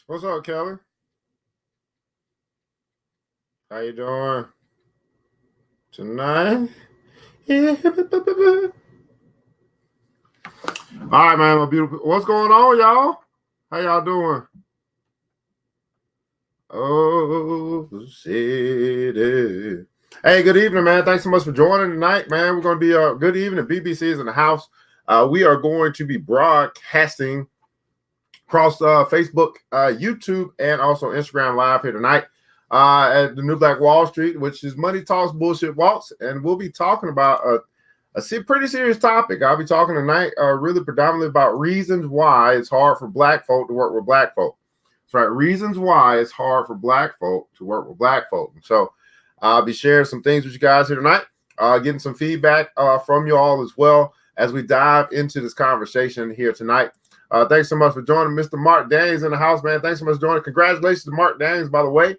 What's up, Kelly? How you doing tonight? All right, man. My beautiful. What's going on, y'all? How y'all doing? Oh, city. Hey, good evening, man. Thanks so much for joining tonight, man. We're going to be good evening. BBC is in the house. We are going to be broadcasting across Facebook, YouTube, and also Instagram Live here tonight at the New Black Wall Street, which is Money Talks, Bullshit Walks. And we'll be talking about a pretty serious topic. I'll be talking tonight really predominantly about reasons why it's hard for Black folk to work with Black folk. That's right. Reasons why it's hard for Black folk to work with Black folk. And so I'll be sharing some things with you guys here tonight, getting some feedback from you all as well as we dive into this conversation here tonight. Thanks so much for joining. Mr. Mark Daniels in the house, man. Thanks so much for joining. Congratulations to Mark Daniels, by the way.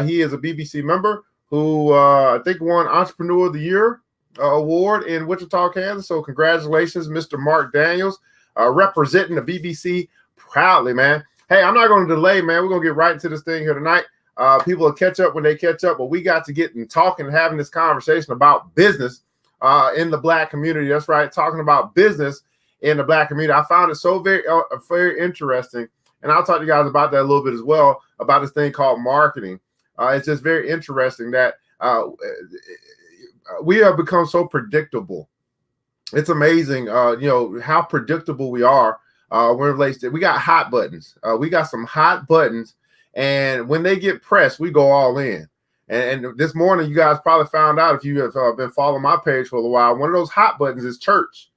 He is a BBC member who I think won Entrepreneur of the Year award in Wichita, Kansas. So congratulations, Mr. Mark Daniels, representing the BBC proudly, man. Hey, I'm not going to delay, man. We're going to get right into this thing here tonight. People will catch up when they catch up, but we got to get and talking and having this conversation about business in the Black community. That's right, talking about business in the Black community. I found it so very interesting, and I'll talk to you guys about that a little bit as well, about this thing called marketing. It's just very interesting that we have become so predictable. It's amazing, how predictable we are. We got hot buttons. We got some hot buttons, and when they get pressed, we go all in. And this morning, you guys probably found out, if you have been following my page for a while, one of those hot buttons is church.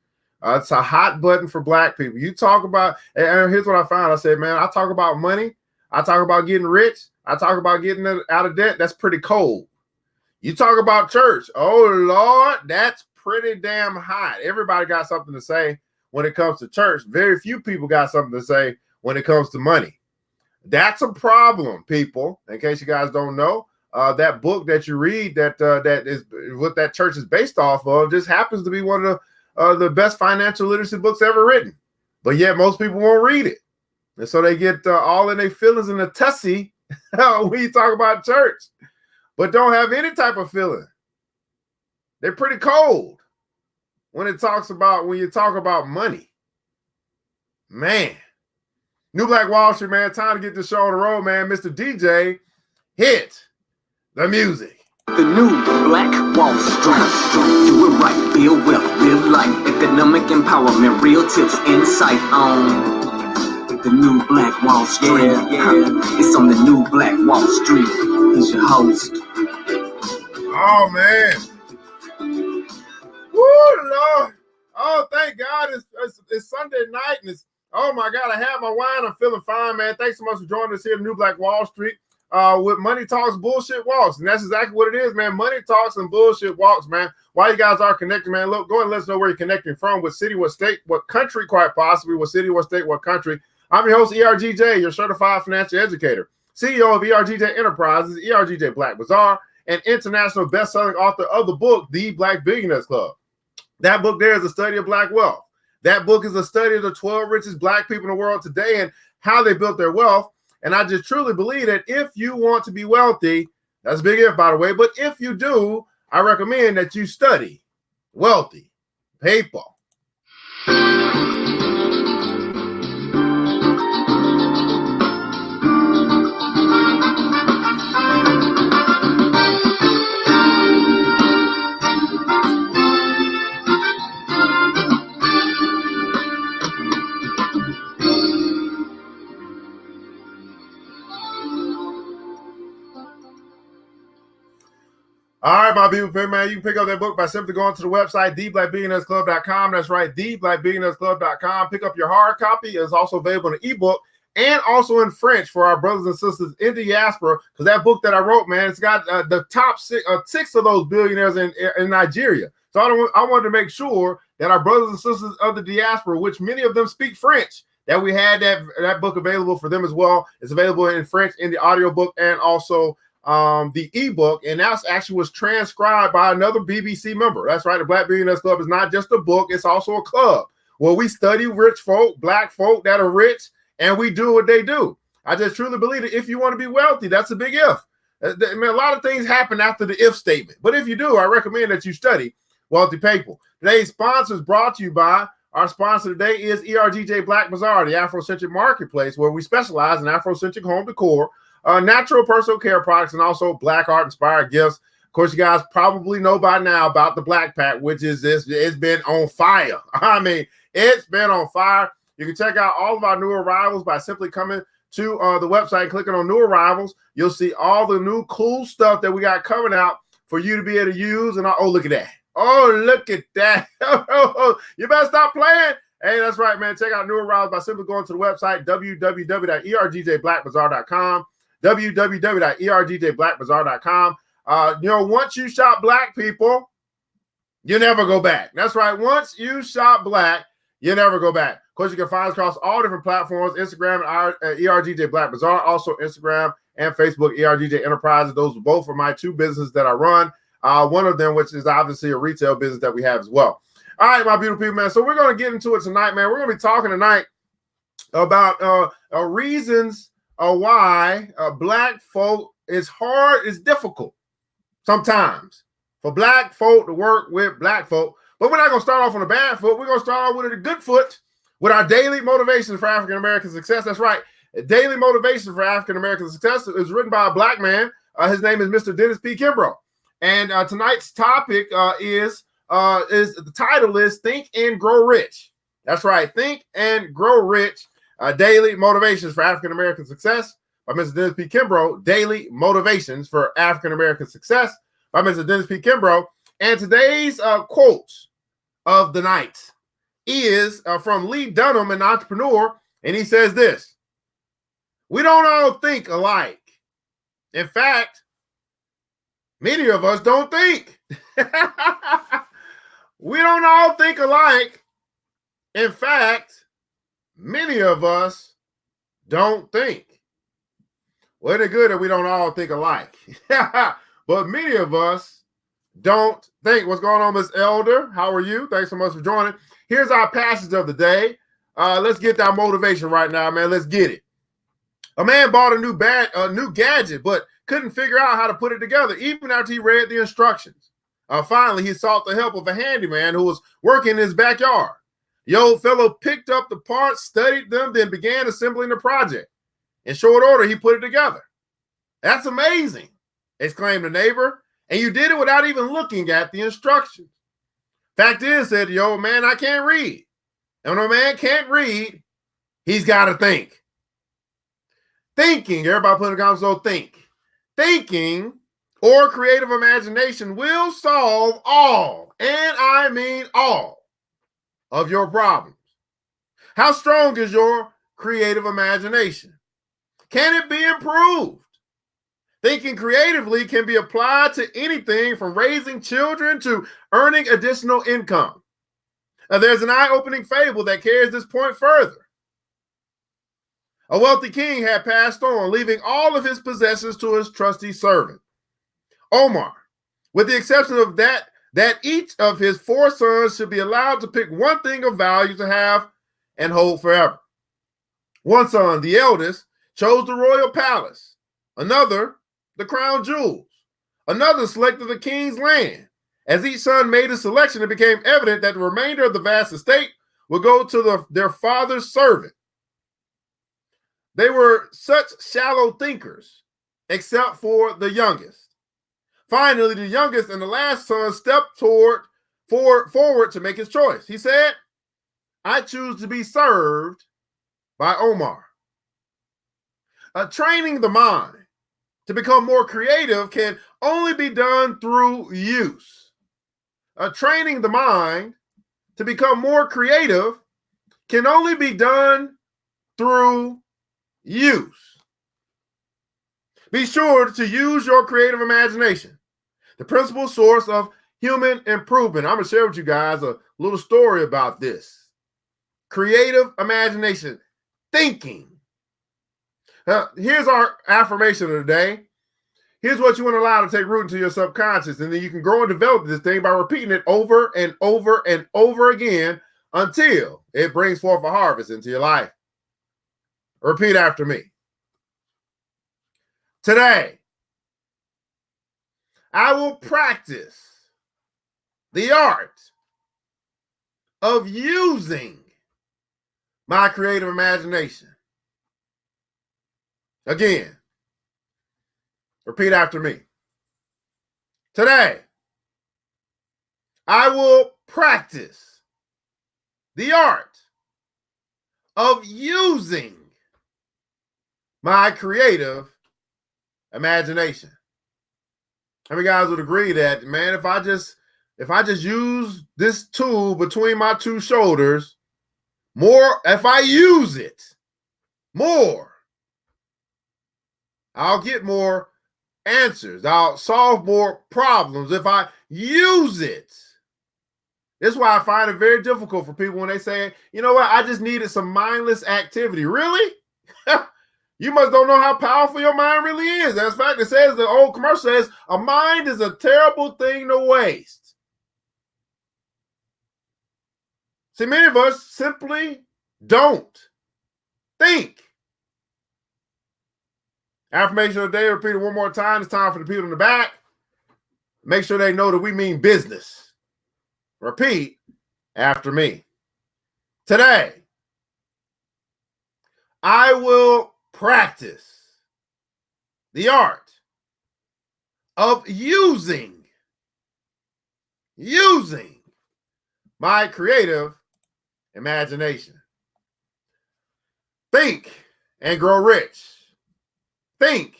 It's a hot button for Black people. You talk about, and here's what I found. I said, man, I talk about money. I talk about getting rich. I talk about getting out of debt. That's pretty cold. You talk about church. Oh, Lord, that's pretty damn hot. Everybody got something to say when it comes to church. Very few people got something to say when it comes to money. That's a problem, people. In case you guys don't know, that book that you read that is what that church is based off of just happens to be one of the best financial literacy books ever written. But yet most people won't read it. And so they get all in their feelings in a tussy when you talk about church, but don't have any type of feeling. They're pretty cold when you talk about money. Man. New Black Wall Street, man. Time to get this show on the road, man. Mr. DJ, hit the music. The New Black Wall Street. Do it right, build wealth, live life, economic empowerment, real tips, insight on the New Black Wall Street. It's on the New Black Wall Street. He's your host. Oh, man. Woo, Lord. Oh, thank God it's Sunday night, and oh, my God, I have my wine. I'm feeling fine, man. Thanks so much for joining us here at New Black Wall Street with Money Talks, Bullshit Walks. And that's exactly what it is, man. Money Talks and Bullshit Walks, man. While you guys are connected, man, look, go and let us know where you're connecting from, what city, what state, what country, quite possibly, what city, what state, what country. I'm your host, ERGJ, your certified financial educator, CEO of ERGJ Enterprises, ERGJ Black Bazaar, and international best-selling author of the book, The Black Billionaires Club. That book there is a study of Black wealth. That book is a study of the 12 richest Black people in the world today and how they built their wealth. And I just truly believe that if you want to be wealthy, that's a big if, by the way, but if you do, I recommend that you study wealthy people. All right, my beautiful man, you can pick up that book by simply going to the website, theblackbillionairesclub.com. That's right, theblackbillionairesclub.com. Pick up your hard copy. It's also available in ebook and also in French for our brothers and sisters in the diaspora, because that book that I wrote, man, it's got the top six of those billionaires in Nigeria. So I wanted to make sure that our brothers and sisters of the diaspora, which many of them speak French, that we had that book available for them as well. It's available in French in the audiobook and also the ebook, and that's actually was transcribed by another BBC member. That's right. The Black Billionaires Club is not just a book, it's also a club where we study rich folk, Black folk that are rich, and we do what they do. I just truly believe that if you want to be wealthy, that's a big if. I mean, a lot of things happen after the if statement. But if you do, I recommend that you study Wealthy People. Today's sponsor is brought to you by, our sponsor today is ERGJ Black Bazaar, the Afrocentric marketplace where we specialize in Afrocentric home decor, natural personal care products, and also Black art inspired gifts. Of course, you guys probably know by now about the Black Pack, which is this. It's been on fire. I mean, it's been on fire. You can check out all of our new arrivals by simply coming to the website and clicking on new arrivals. You'll see all the new cool stuff that we got coming out for you to be able to use. And oh, look at that. Oh, look at that. You better stop playing. Hey, that's right, man. Check out new arrivals by simply going to the website, www.ergjblackbazaar.com, www.ergjblackbazaar.com. Once you shop Black, people, you never go back. That's right. Once you shop Black, you never go back. Of course, you can find us across all different platforms, Instagram and ERGJ Black Bazaar, also Instagram and Facebook, ERGJ Enterprises. Those are both of my two businesses that I run. One of them, which is obviously a retail business that we have as well. All right, my beautiful people, man. So we're going to get into it tonight, man. We're going to be talking tonight about reasons why Black folk is hard, is difficult sometimes for Black folk to work with Black folk. But we're not going to start off on a bad foot. We're going to start off with a good foot with our daily motivation for African American success. That's right. Daily motivation for African American success is written by a Black man. His name is Mr. Dennis P. Kimbrough. And tonight's topic is the title is Think and Grow Rich. That's right. Think and Grow Rich. Daily motivations for African American success by Mr. Dennis P. Kimbrough. Daily motivations for African American success by Mr. Dennis P. Kimbrough. And today's quote of the night is from Lee Dunham, an entrepreneur. And he says this: we don't all think alike. In fact, many of us don't think. We don't all think alike. In fact, many of us don't think. Well, isn't it good that we don't all think alike? But many of us don't think. What's going on, Miss Elder? How are you? Thanks so much for joining. Here's our passage of the day. Let's get that motivation right now, man. Let's get it. A man bought a new gadget, but couldn't figure out how to put it together, even after he read the instructions. Finally, he sought the help of a handyman who was working in his backyard. The old fellow picked up the parts, studied them, then began assembling the project. In short order, he put it together. That's amazing, exclaimed the neighbor. And you did it without even looking at the instructions. Fact is, said the old man, I can't read. And when a man can't read, he's got to think. Thinking, everybody put in the comments, so think. Thinking or creative imagination will solve all, and I mean all, of your problems. How strong is your creative imagination? Can it be improved? Thinking creatively can be applied to anything from raising children to earning additional income. Now, there's an eye-opening fable that carries this point further. A wealthy king had passed on, leaving all of his possessions to his trusty servant, Omar, with the exception of that each of his 4 sons should be allowed to pick one thing of value to have and hold forever. One son, the eldest, chose the royal palace. Another, the crown jewels. Another selected the king's land. As each son made his selection, it became evident that the remainder of the vast estate would go to their father's servant. They were such shallow thinkers, except for the youngest. Finally, the youngest and the last son stepped forward to make his choice. He said, I choose to be served by Omar. Training the mind to become more creative can only be done through use. Training the mind to become more creative can only be done through use. Be sure to use your creative imagination, the principal source of human improvement. I'm going to share with you guys a little story about this. Creative imagination, thinking. Here's our affirmation of the day. Here's what you want to allow to take root into your subconscious, and then you can grow and develop this thing by repeating it over and over and over again until it brings forth a harvest into your life. Repeat after me. Today, I will practice the art of using my creative imagination. Again, repeat after me. Today, I will practice the art of using my creative imagination. How many guys would agree that, man, if I just use this tool between my two shoulders more, if I use it more, I'll get more answers. I'll solve more problems if I use it. This is why I find it very difficult for people when they say, you know what, I just needed some mindless activity. Really? You must don't know how powerful your mind really is. That's a fact. It says, the old commercial says, a mind is a terrible thing to waste. See, many of us simply don't think. Affirmation of the day, repeat it one more time. It's time for the people in the back. Make sure they know that we mean business. Repeat after me. Today, I will practice the art of using my creative imagination. Think and grow rich. Think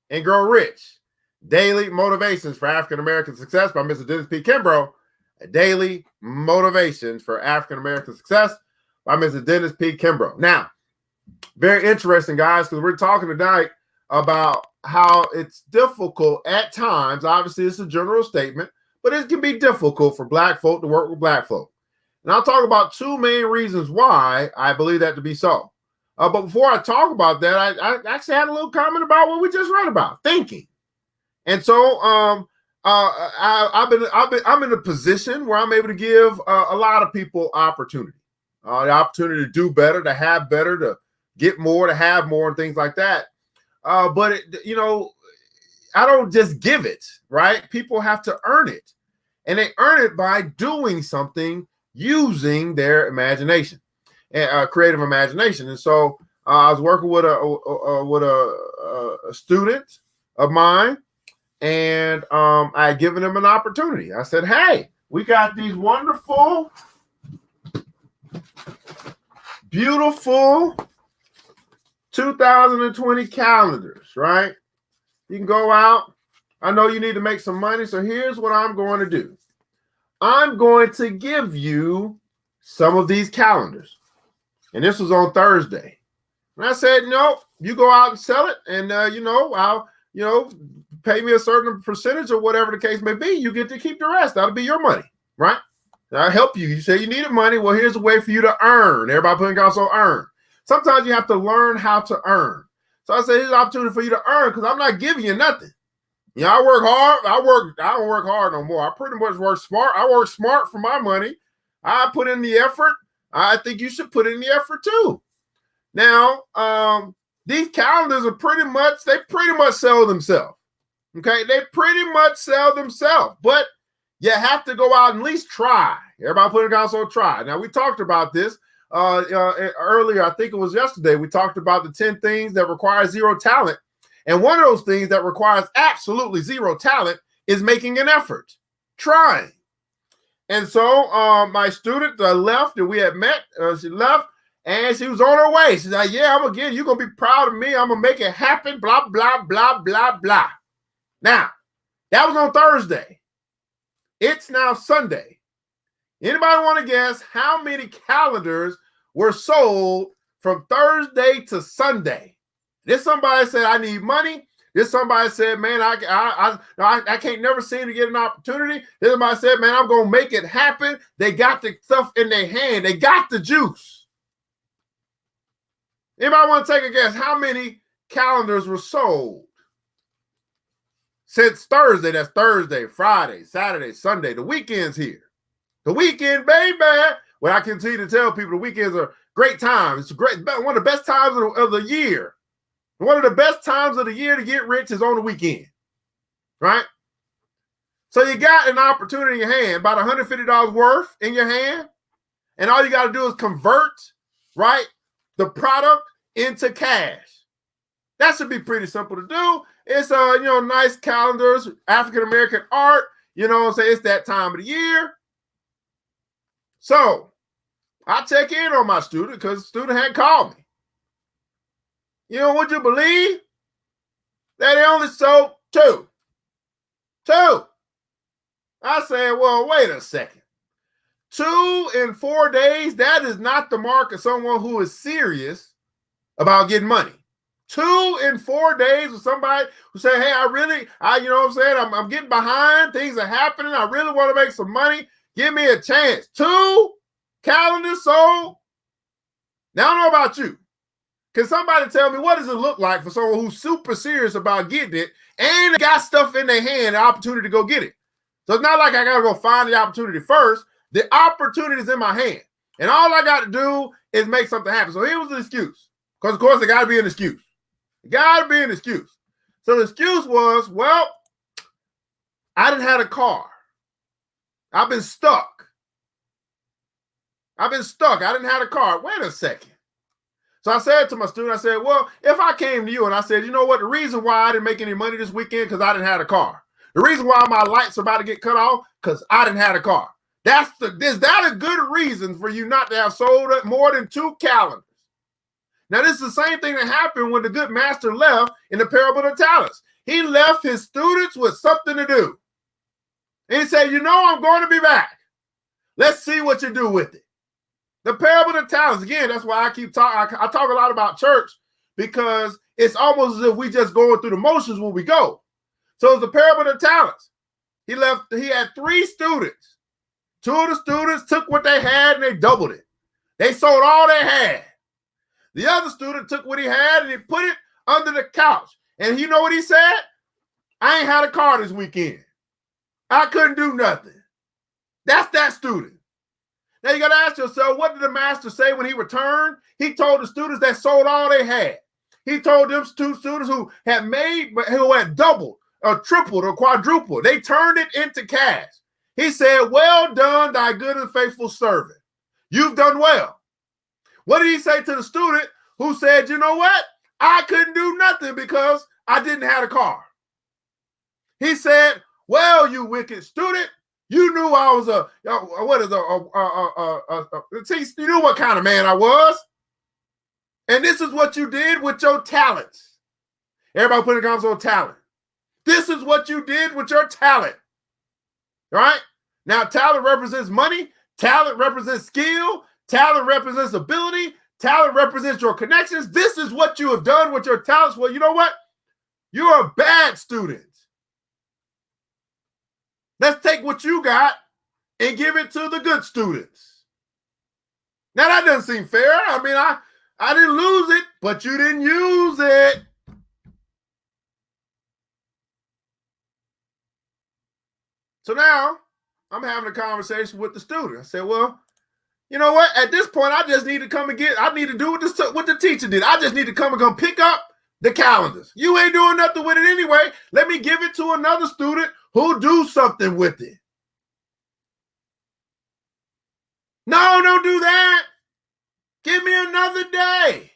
and grow rich. Daily Motivations for African American Success by Mr. Dennis P. Kimbrough. Daily Motivations for African American Success by Mr. Dennis P. Kimbrough. Now, very interesting, guys, because we're talking tonight about how it's difficult at times. Obviously, it's a general statement, but it can be difficult for Black folk to work with Black folk. And I'll talk about two main reasons why I believe that to be so. But before I talk about that, I actually had a little comment about what we just read about, thinking. And so I'm in a position where I'm able to give a lot of people opportunity, the opportunity to do better, to have better, to get more, to have more, and things like that. But I don't just give it, right? People have to earn it, and they earn it by doing something using their imagination, and creative imagination. And so I was working with a student of mine, and I had given him an opportunity. I said, "Hey, we got these wonderful, beautiful 2020 calendars, right? You can go out. I know you need to make some money, so here's what I'm going to do. I'm going to give you some of these calendars." And this was on Thursday. And I said, "No, you go out and sell it, and I'll pay me a certain percentage or whatever the case may be. You get to keep the rest. That'll be your money, right? I'll help you. You say you needed money. Well, here's a way for you to earn." Everybody putting also earn. Sometimes you have to learn how to earn. So I said, here's an opportunity for you to earn, because I'm not giving you nothing. I work hard. I don't work hard no more. I pretty much work smart. I work smart for my money. I put in the effort. I think you should put in the effort too. Now, these calendars are pretty much sell themselves. Okay, they pretty much sell themselves, but you have to go out and at least try. Everybody put it also try. Now, we talked about this earlier. I think it was yesterday. We talked about the 10 things that require zero talent. And one of those things that requires absolutely zero talent is making an effort, trying. And so my student left, and we had met. She left, and she was on her way. She's like, "Yeah, I'm going to get, you're going to be proud of me. I'm going to make it happen, blah, blah, blah, blah, blah." Now, that was on Thursday. It's now Sunday. Anybody want to guess how many calendars were sold from Thursday to Sunday? This somebody said, "I need money." This somebody said, "Man, I can't never seem to get an opportunity." This somebody said, "Man, I'm going to make it happen." They got the stuff in their hand. They got the juice. Anybody want to take a guess how many calendars were sold since Thursday? That's Thursday, Friday, Saturday, Sunday. The weekend's here. The weekend, baby. Well, I continue to tell people the weekends are great times. It's one of the best times of the year. One of the best times of the year to get rich is on the weekend, right? So you got an opportunity in your hand, about $150 worth in your hand, and all you got to do is convert, right, the product into cash. That should be pretty simple to do. It's nice calendars, African-American art, you know what I'm saying? It's that time of the year. So I check in on my student because the student had called me. You know, would you believe that they only sold two? Two. I said, well, wait a second. 2 in 4 days, that is not the mark of someone who is serious about getting money. 2 in 4 days with somebody who say, hey, you know what I'm saying? I'm getting behind. Things are happening. I really want to make some money. Give me a chance. 2 calendars sold. Now, I don't know about you. Can somebody tell me what does it look like for someone who's super serious about getting it and got stuff in their hand, the opportunity to go get it? So it's not like I got to go find the opportunity first. The opportunity is in my hand. And all I got to do is make something happen. So here was the excuse. Because, of course, there got to be an excuse. Got to be an excuse. So the excuse was, well, I didn't have a car. I've been stuck. I didn't have a car. Wait a second. So I said to my student, I said, well, if I came to you and I said, you know what, the reason why I didn't make any money this weekend because I didn't have a car. The reason why my lights are about to get cut off because I didn't have a car. Is that a good reason for you not to have sold more than 2 calendars? Now, this is the same thing that happened when the good master left in the parable of the talents. He left his students with something to do. And he said, you know, I'm going to be back. Let's see what you do with it. The parable of the talents, again, that's why I keep talking. I talk a lot about church because it's almost as if we just going through the motions when we go. So it's the parable of the talents. He had 3 students. 2 of the students took what they had and they doubled it. They sold all they had. The other student took what he had and he put it under the couch. And you know what he said? I ain't had a car this weekend. I couldn't do nothing. That's that student. Now you got to ask yourself, what did the master say when he returned? He told the students that sold all they had. He told them 2 students who had doubled or tripled or quadrupled. They turned it into cash. He said, well done, thy good and faithful servant. You've done well. What did he say to the student who said, you know what? I couldn't do nothing because I didn't have a car. He said, well, you wicked student, you knew I was you knew what kind of man I was. And this is what you did with your talents. Everybody put it on talent. This is what you did with your talent. Right? Now, talent represents money. Talent represents skill. Talent represents ability. Talent represents your connections. This is what you have done with your talents. Well, you know what? You're a bad student. Let's take what you got and give it to the good students. Now, that doesn't seem fair. I mean, I didn't lose it, but you didn't use it. So now I'm having a conversation with the student. I said, well, you know what? At this point, I just need to come and I need to do what the teacher did. I just need to come pick up the calendars. You ain't doing nothing with it anyway. Let me give it to another student who'll do something with it. No, don't do that. Give me another day.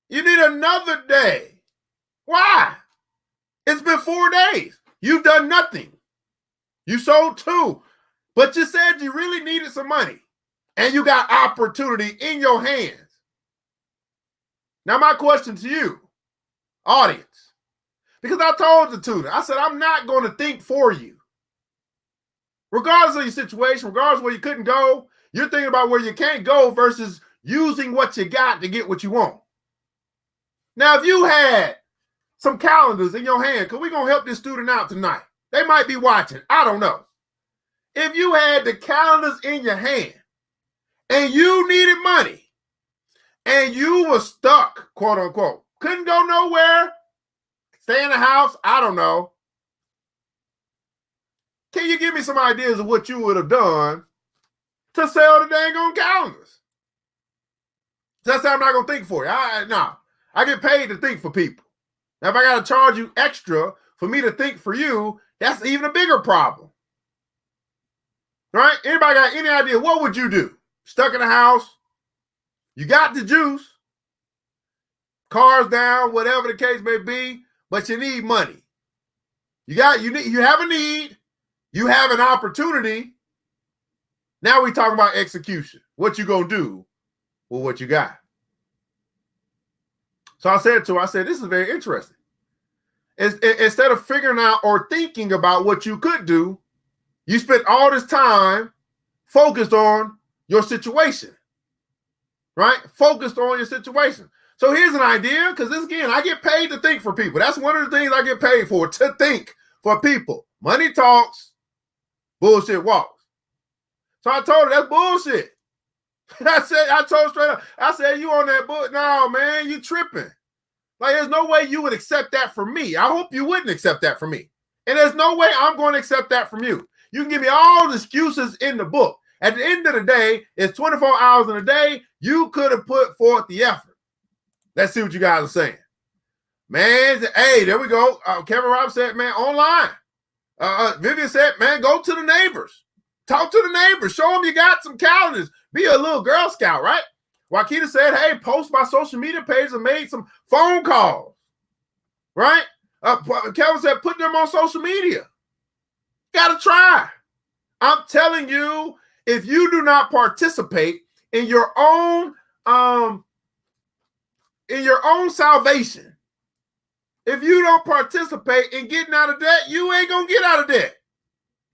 You need another day. Why? It's been 4 days. You've done nothing. You sold 2, but you said you really needed some money and you got opportunity in your hands. Now, my question to you, audience, because I told the tutor, I said, I'm not going to think for you. Regardless of your situation, regardless of where you couldn't go, you're thinking about where you can't go versus using what you got to get what you want. Now, if you had some calendars in your hand, because we're going to help this student out tonight. They might be watching. I don't know. If you had the calendars in your hand and you needed money and you were stuck, quote unquote, couldn't go nowhere, stay in the house, I don't know. Can you give me some ideas of what you would have done to sell the dang on calendars? That's how I'm not going to think for you. No. I get paid to think for people. Now, if I got to charge you extra for me to think for you, that's even a bigger problem. Right? Anybody got any idea? What would you do? Stuck in the house, you got the juice, cars down, whatever the case may be, but you need money. You have a need, you have an opportunity. Now we talking about execution. What you gonna do with what you got? So I said to her, this is very interesting. Instead of figuring out or thinking about what you could do, you spent all this time focused on your situation, right? Focused on your situation. So here's an idea, because this, again, I get paid to think for people. That's one of the things I get paid for, to think for people. Money talks, bullshit walks. So I told her that's bullshit. I told her straight up, I said, you on that bull? No, man, you tripping. Like, there's no way you would accept that from me. I hope you wouldn't accept that from me. And there's no way I'm going to accept that from you. You can give me all the excuses in the book. At the end of the day, it's 24 hours in a day. You could have put forth the effort. Let's see what you guys are saying. Man, hey, there we go. Kevin Rob said, man, online. Vivian said, man, go to the neighbors. Talk to the neighbors. Show them you got some calendars. Be a little Girl Scout, right? Wakita said, hey, post my social media page and made some phone calls, right? Kevin said, put them on social media. Got to try. I'm telling you, if you do not participate in your own salvation, if you don't participate in getting out of debt, you ain't going to get out of debt.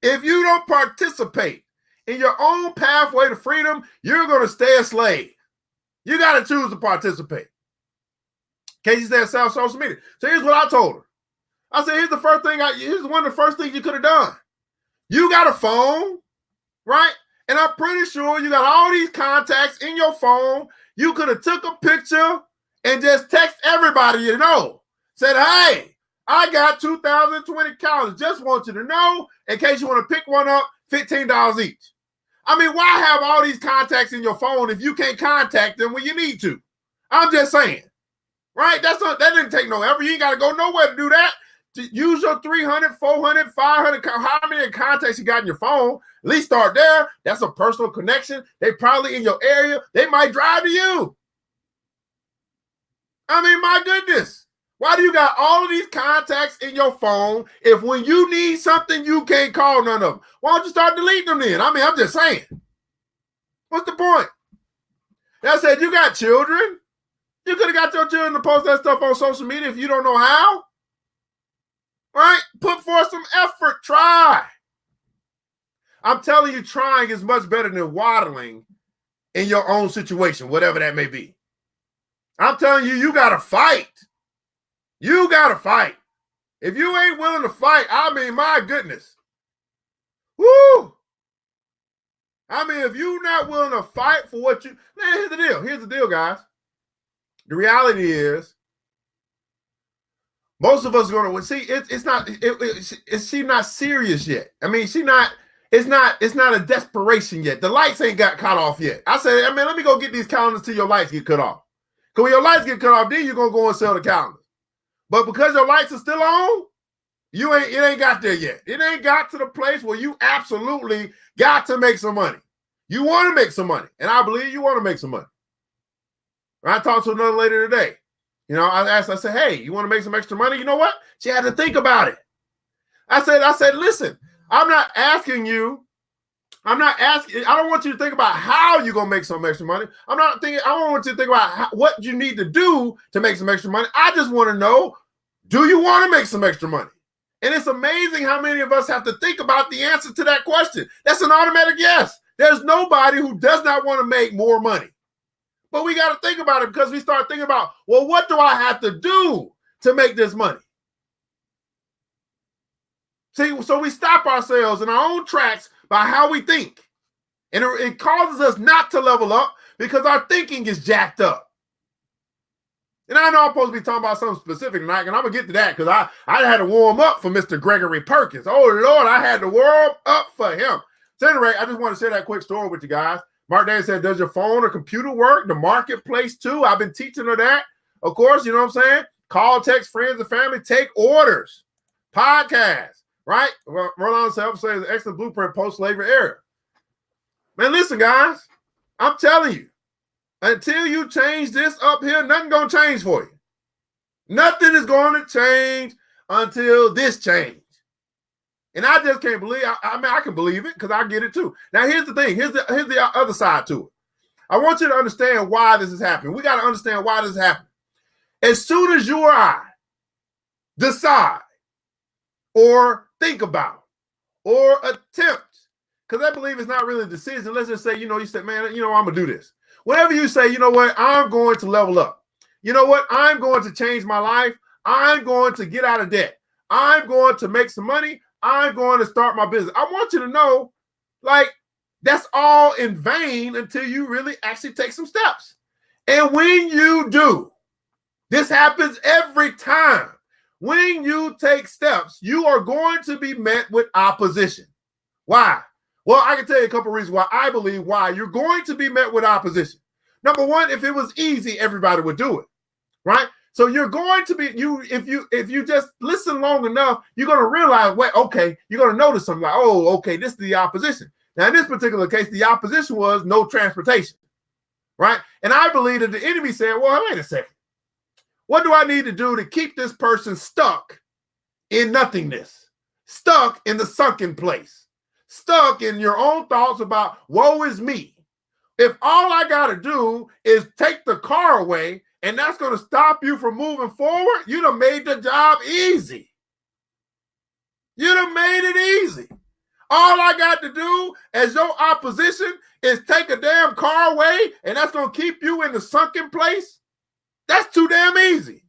If you don't participate in your own pathway to freedom, you're going to stay a slave. You got to choose to participate. Casey said, social media. So here's what I told her. I said, here's one of the first things you could have done. You got a phone, right? And I'm pretty sure you got all these contacts in your phone. You could have took a picture and just text everybody you know. Said, hey, I got 2020 calendars. Just want you to know, in case you want to pick one up, $15 each. I mean, why have all these contacts in your phone if you can't contact them when you need to? I'm just saying, right? That didn't take no effort. You ain't got to go nowhere to do that. To use your 300, 400, 500, how many contacts you got in your phone, at least start there. That's a personal connection. They probably in your area. They might drive to you. I mean, my goodness. Why do you got all of these contacts in your phone if when you need something, you can't call none of them? Why don't you start deleting them then? I mean, I'm just saying. What's the point? I said, you got children. You could have got your children to post that stuff on social media if you don't know how. Right? Put forth some effort. Try. I'm telling you, trying is much better than waddling in your own situation, whatever that may be. I'm telling you, you got to fight. You got to fight. If you ain't willing to fight, I mean, my goodness. Woo! I mean, if you're not willing to fight for what you... Man, here's the deal. Here's the deal, guys. The reality is, most of us are going to see. She's not serious yet. I mean, It's not a desperation yet. The lights ain't got cut off yet. I said, let me go get these calendars till your lights get cut off. Because when your lights get cut off, then you're gonna go and sell the calendars. But because your lights are still on, it ain't got there yet. It ain't got to the place where you absolutely got to make some money. You want to make some money, and I believe you want to make some money. I talked to another lady today. I said, hey, you want to make some extra money? You know what? She had to think about it. I said, listen, I don't want you to think about how you're going to make some extra money. I don't want you to think about what you need to do to make some extra money. I just want to know, do you want to make some extra money? And it's amazing how many of us have to think about the answer to that question. That's an automatic yes. There's nobody who does not want to make more money. But we got to think about it because we start thinking about, well, what do I have to do to make this money? See, so we stop ourselves in our own tracks by how we think. And it causes us not to level up because our thinking is jacked up. And I know I'm supposed to be talking about something specific tonight, and I'm going to get to that because I had to warm up for Mr. Gregory Perkins. Oh, Lord, I had to warm up for him. So anyway, I just want to share that quick story with you guys. Mark Davis said, does your phone or computer work? The marketplace too? I've been teaching her that. Of course, you know what I'm saying? Call, text friends and family, take orders, podcasts, right? Roland Self-Saves Excellent Blueprint Post-Slavery Era. Man, listen, guys, I'm telling you, until you change this up here, nothing going to change for you. Nothing is going to change until this change. And I just can't believe, I mean, I can believe it because I get it too. Now, here's the thing. Here's the other side to it. I want you to understand why this is happening. We got to understand why this is happening. As soon as you or I decide or think about or attempt, because I believe it's not really a decision. Let's just say, you said, man, I'm going to do this. Whenever you say, you know what, I'm going to level up. You know what, I'm going to change my life. I'm going to get out of debt. I'm going to make some money. I'm going to start my business. I want you to know, like, that's all in vain until you really actually take some steps. And when you do, this happens every time. When you take steps, you are going to be met with opposition. Why? Well, I can tell you a couple reasons why I believe why you're going to be met with opposition. Number one, if it was easy, everybody would do it, right? So you're going to be, if you just listen long enough, you're going to realize, well, okay, you're going to notice something like, oh, okay, this is the opposition. Now, in this particular case, the opposition was no transportation, right? And I believe that the enemy said, well, wait a second. What do I need to do to keep this person stuck in nothingness, stuck in the sunken place, stuck in your own thoughts about woe is me? If all I got to do is take the car away and that's going to stop you from moving forward, you done made the job easy. You done made it easy. All I got to do as your opposition is take a damn car away and that's going to keep you in the sunken place. That's too damn easy.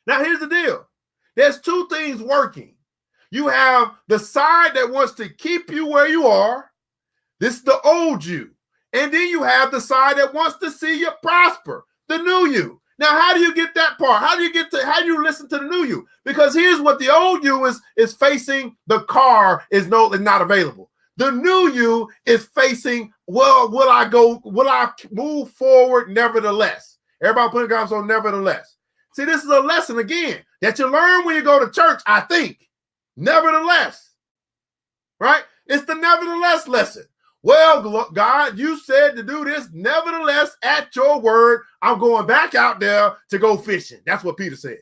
Now, here's the deal. There's two things working. You have the side that wants to keep you where you are. This is the old you. And then you have the side that wants to see you prosper, the new you. Now, how do you get that part? How do you listen to the new you? Because here's what the old you is facing. The car is not available. The new you is facing, well, will I move forward nevertheless? Everybody put comments on nevertheless. See, this is a lesson again that you learn when you go to church, I think. Nevertheless, right? It's the nevertheless lesson. Well, God, you said to do this. Nevertheless, at your word, I'm going back out there to go fishing. That's what Peter said,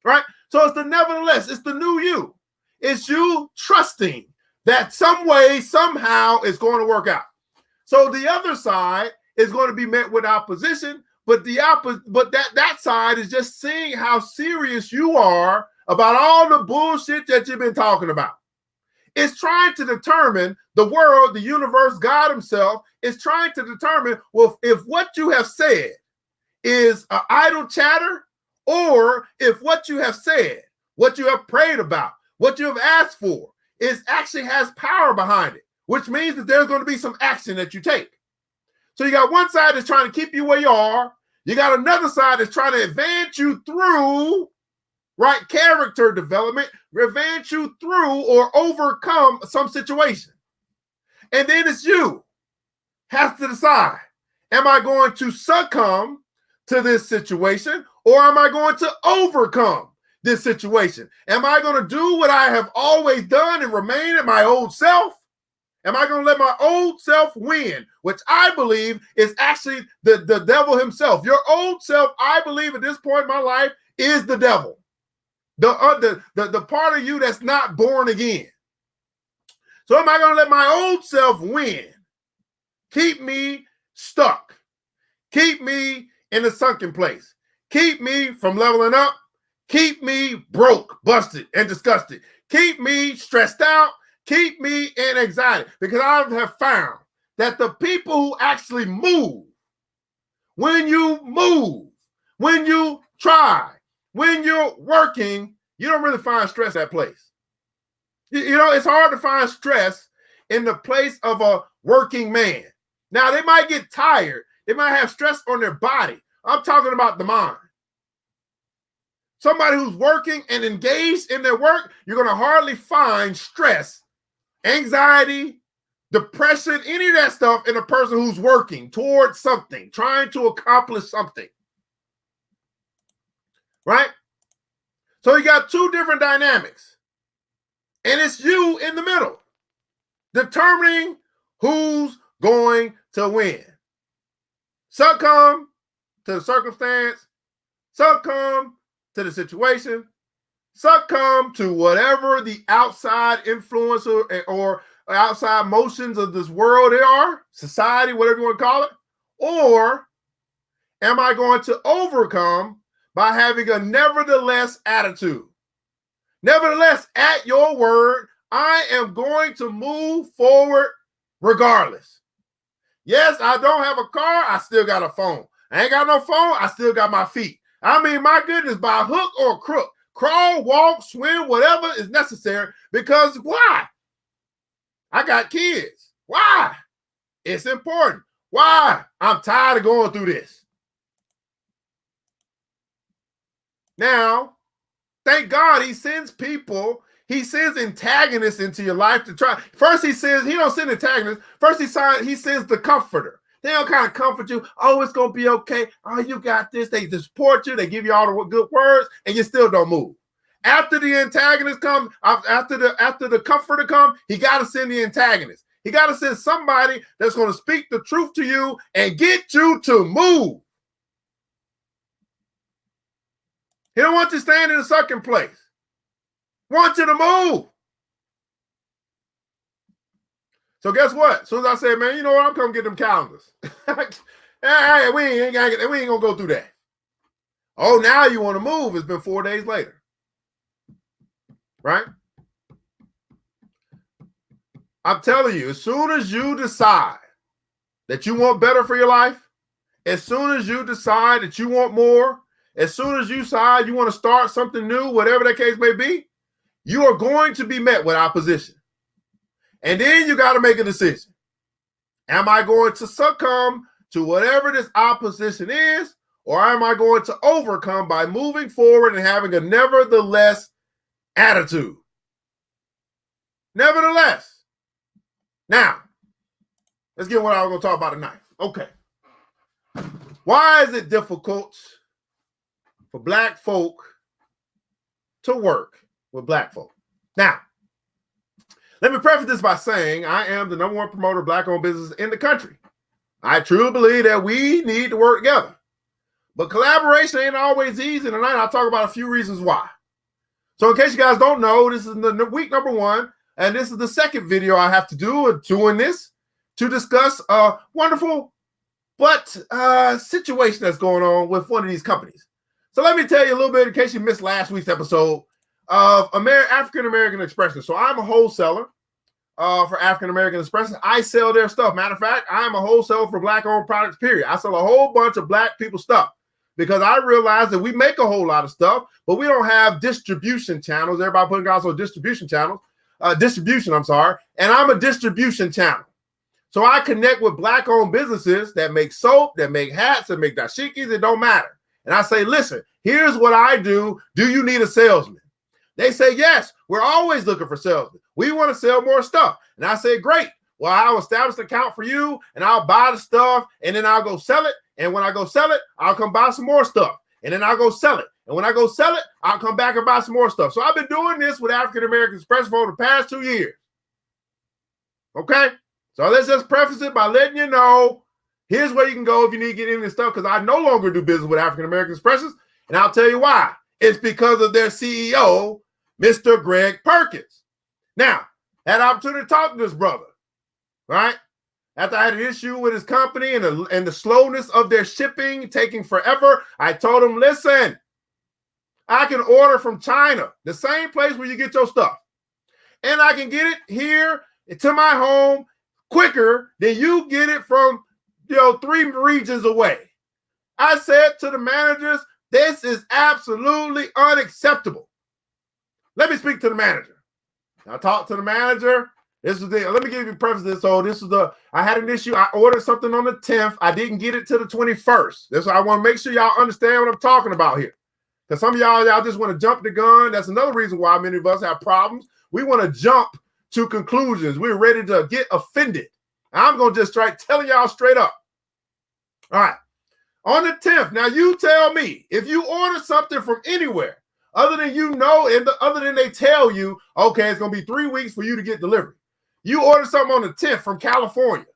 right? So it's the nevertheless. It's the new you. It's you trusting that some way, somehow, it's going to work out. So the other side is going to be met with opposition, but that side is just seeing how serious you are about all the bullshit that you've been talking about. It's trying to determine the world, the universe, God himself is trying to determine, well, if what you have said is idle chatter, or if what you have said, what you have prayed about, what you have asked for, actually has power behind it, which means that there's going to be some action that you take. So you got one side that's trying to keep you where you are. You got another side that's trying to advance you through, right, character development, advance you through or overcome some situation. And then it's you has to decide, am I going to succumb to this situation or am I going to overcome this situation? Am I going to do what I have always done and remain at my old self? Am I going to let my old self win, which I believe is actually the devil himself? Your old self, I believe at this point in my life, is the devil. The part of you that's not born again. So am I going to let my old self win? Keep me stuck. Keep me in the sunken place. Keep me from leveling up. Keep me broke, busted, and disgusted. Keep me stressed out. Keep me in anxiety. Because I have found that the people who actually move, when you try, when you're working, you don't really find stress at that place. You know, it's hard to find stress in the place of a working man. Now, they might get tired. They might have stress on their body. I'm talking about the mind. Somebody who's working and engaged in their work, you're going to hardly find stress, anxiety, depression, any of that stuff in a person who's working towards something, trying to accomplish something. right? So you got two different dynamics, and it's you in the middle, determining who's going to win. Succumb to the circumstance, succumb to the situation, succumb to whatever the outside influence or outside motions of this world they are, society, whatever you want to call it, or am I going to overcome by having a nevertheless attitude? Nevertheless, at your word, I am going to move forward regardless. Yes, I don't have a car, I still got a phone. I ain't got no phone, I still got my feet. I mean, my goodness, by hook or crook, crawl, walk, swim, whatever is necessary, because why? I got kids. Why? It's important. Why? I'm tired of going through this. Now, thank God he sends people, he sends antagonists into your life to try. First he says, he don't send antagonists. First he sends the comforter. They don't kind of comfort you. Oh, it's going to be okay. Oh, you got this. They support you. They give you all the good words, and you still don't move. After the antagonist come, after the comforter come, he got to send the antagonist. He got to send somebody that's going to speak the truth to you and get you to move. He don't want you staying in a sucking place. He wants you to move. So guess what? As soon as I say, man, you know what? I'm coming to get them calendars. Hey, we ain't gonna go through that. Oh, now you want to move. It's been 4 days later. Right? I'm telling you, as soon as you decide that you want better for your life, as soon as you decide that you want more, as soon as you decide you want to start something new, whatever that case may be, you are going to be met with opposition. And then you got to make a decision. Am I going to succumb to whatever this opposition is, or am I going to overcome by moving forward and having a nevertheless attitude? Nevertheless. Now, let's get what I was going to talk about tonight. Okay. Why is it difficult for black folk to work with black folk? Now, let me preface this by saying I am the #1 promoter of black-owned businesses in the country. I truly believe that we need to work together. But collaboration ain't always easy. Tonight I'll talk about a few reasons why. So in case you guys don't know, this is the week #1, and this is the second video I have to do doing this to discuss a wonderful but situation that's going on with one of these companies. So let me tell you a little bit in case you missed last week's episode of African American Expression. So I'm a wholesaler for African American Expression. I sell their stuff. Matter of fact, I'm a wholesaler for black-owned products, period. I sell a whole bunch of black people stuff because I realize that we make a whole lot of stuff, but we don't have distribution channels. Everybody putting also distribution channels. And I'm a distribution channel. So I connect with black-owned businesses that make soap, that make hats, that make dashikis. It don't matter. And I say, listen, here's what I do. Do you need a salesman? They say, yes, we're always looking for salesmen. We want to sell more stuff. And I say, great. Well, I'll establish an account for you, and I'll buy the stuff, and then I'll go sell it. And when I go sell it, I'll come buy some more stuff. And then I'll go sell it. And when I go sell it, I'll come back and buy some more stuff. So I've been doing this with African American Express for the past 2 years. Okay? So let's just preface it by letting you know, here's where you can go if you need to get into this stuff, because I no longer do business with African American Expresses. And I'll tell you why. It's because of their CEO, Mr. Greg Perkins. Now, I had an opportunity to talk to this brother, right? After I had an issue with his company and the slowness of their shipping taking forever, I told him, listen, I can order from China, the same place where you get your stuff. And I can get it here to my home quicker than you get it from, 3 regions away. I said to the managers, this is absolutely unacceptable. Let me speak to the manager. I talked to the manager. Let me give you preface this. So I had an issue. I ordered something on the 10th. I didn't get it to the 21st. That's why I want to make sure y'all understand what I'm talking about here. Because some of y'all just want to jump the gun. That's another reason why many of us have problems. We want to jump to conclusions. We're ready to get offended. I'm going to just try telling y'all straight up. All right. On the 10th, now you tell me, if you order something from anywhere, other than other than they tell you, okay, it's going to be 3 weeks for you to get delivery. You order something on the 10th from California,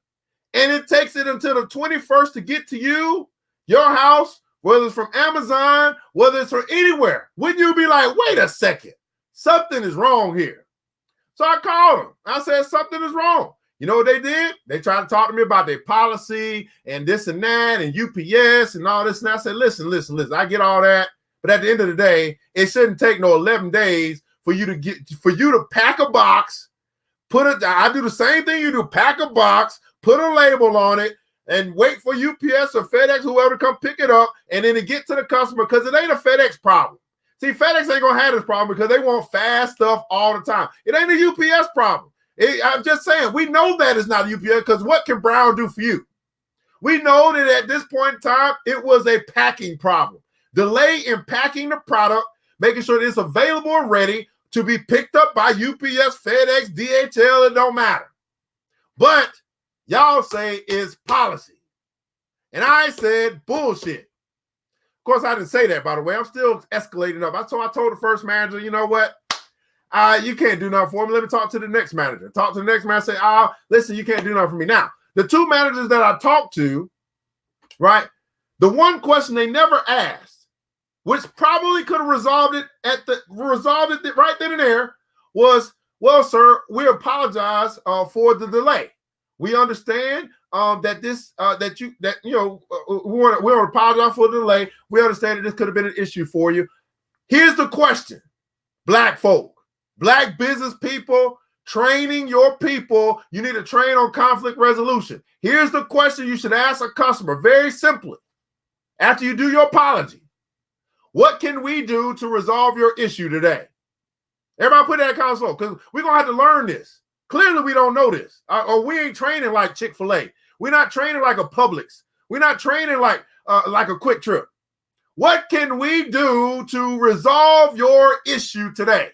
and it takes it until the 21st to get to you, your house, whether it's from Amazon, whether it's from anywhere. Wouldn't you be like, wait a second, something is wrong here? So I called them. I said, something is wrong. You know what they did? They tried to talk to me about their policy and this and that and UPS and all this. And I said, listen, I get all that. But at the end of the day, it shouldn't take no 11 days for you to pack a box, I do the same thing you do, pack a box, put a label on it, and wait for UPS or FedEx, whoever, to come pick it up, and then to get to the customer, because it ain't a FedEx problem. See, FedEx ain't going to have this problem because they want fast stuff all the time. It ain't a UPS problem. I'm just saying, we know that it's not a UPS, because what can Brown do for you? We know that at this point in time, it was a packing problem. Delay in packing the product, making sure that it's available and ready to be picked up by UPS, FedEx, DHL, it don't matter. But y'all say it's policy. And I said, bullshit. Of course, I didn't say that, by the way. I'm still escalating up. I told the first manager, you know what? You can't do nothing for me. Let me talk to the next manager. Talk to the next manager, say, listen, you can't do nothing for me. Now, the two managers that I talked to, right, the one question they never asked, which probably could have resolved it right then and there, was, well, sir, we apologize for the delay. We understand we want to apologize for the delay. We understand that this could have been an issue for you. Here's the question, Black folk, Black business people, training your people. You need to train on conflict resolution. Here's the question you should ask a customer, very simply, after you do your apology. What can we do to resolve your issue today? Everybody put that in console, because we're going to have to learn this. Clearly, we don't know this. Or we ain't training like Chick-fil-A. We're not training like a Publix. We're not training like a Quick Trip. What can we do to resolve your issue today?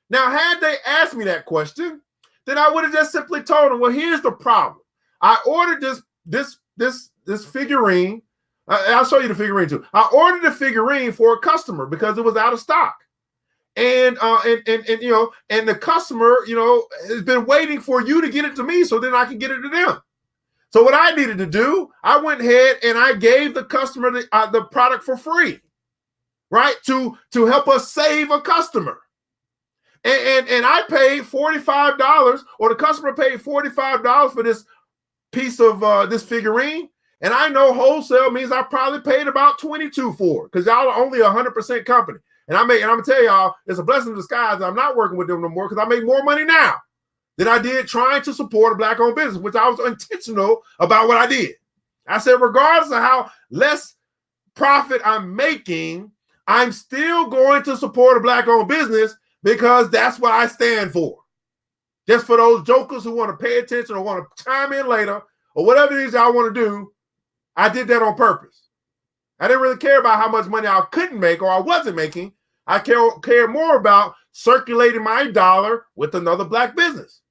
Now, had they asked me that question, then I would have just simply told them, well, here's the problem. I ordered this figurine. I'll show you the figurine too. I ordered the figurine for a customer because it was out of stock. And the customer, has been waiting for you to get it to me so then I can get it to them. So what I needed to do, I went ahead and I gave the customer the product for free, right? To help us save a customer. And I paid $45, or the customer paid $45 for this piece of this figurine. And I know wholesale means I probably paid about $22 for it, because y'all are only 100% company. And I'm gonna tell y'all, it's a blessing in disguise. I'm not working with them no more, because I make more money now than I did trying to support a Black-owned business, which I was intentional about what I did. I said, regardless of how less profit I'm making, I'm still going to support a Black-owned business, because that's what I stand for. Just for those jokers who want to pay attention or want to chime in later, or whatever it is y'all want to do, I did that on purpose. I didn't really care about how much money I couldn't make or I wasn't making. I care more about circulating my dollar with another Black business.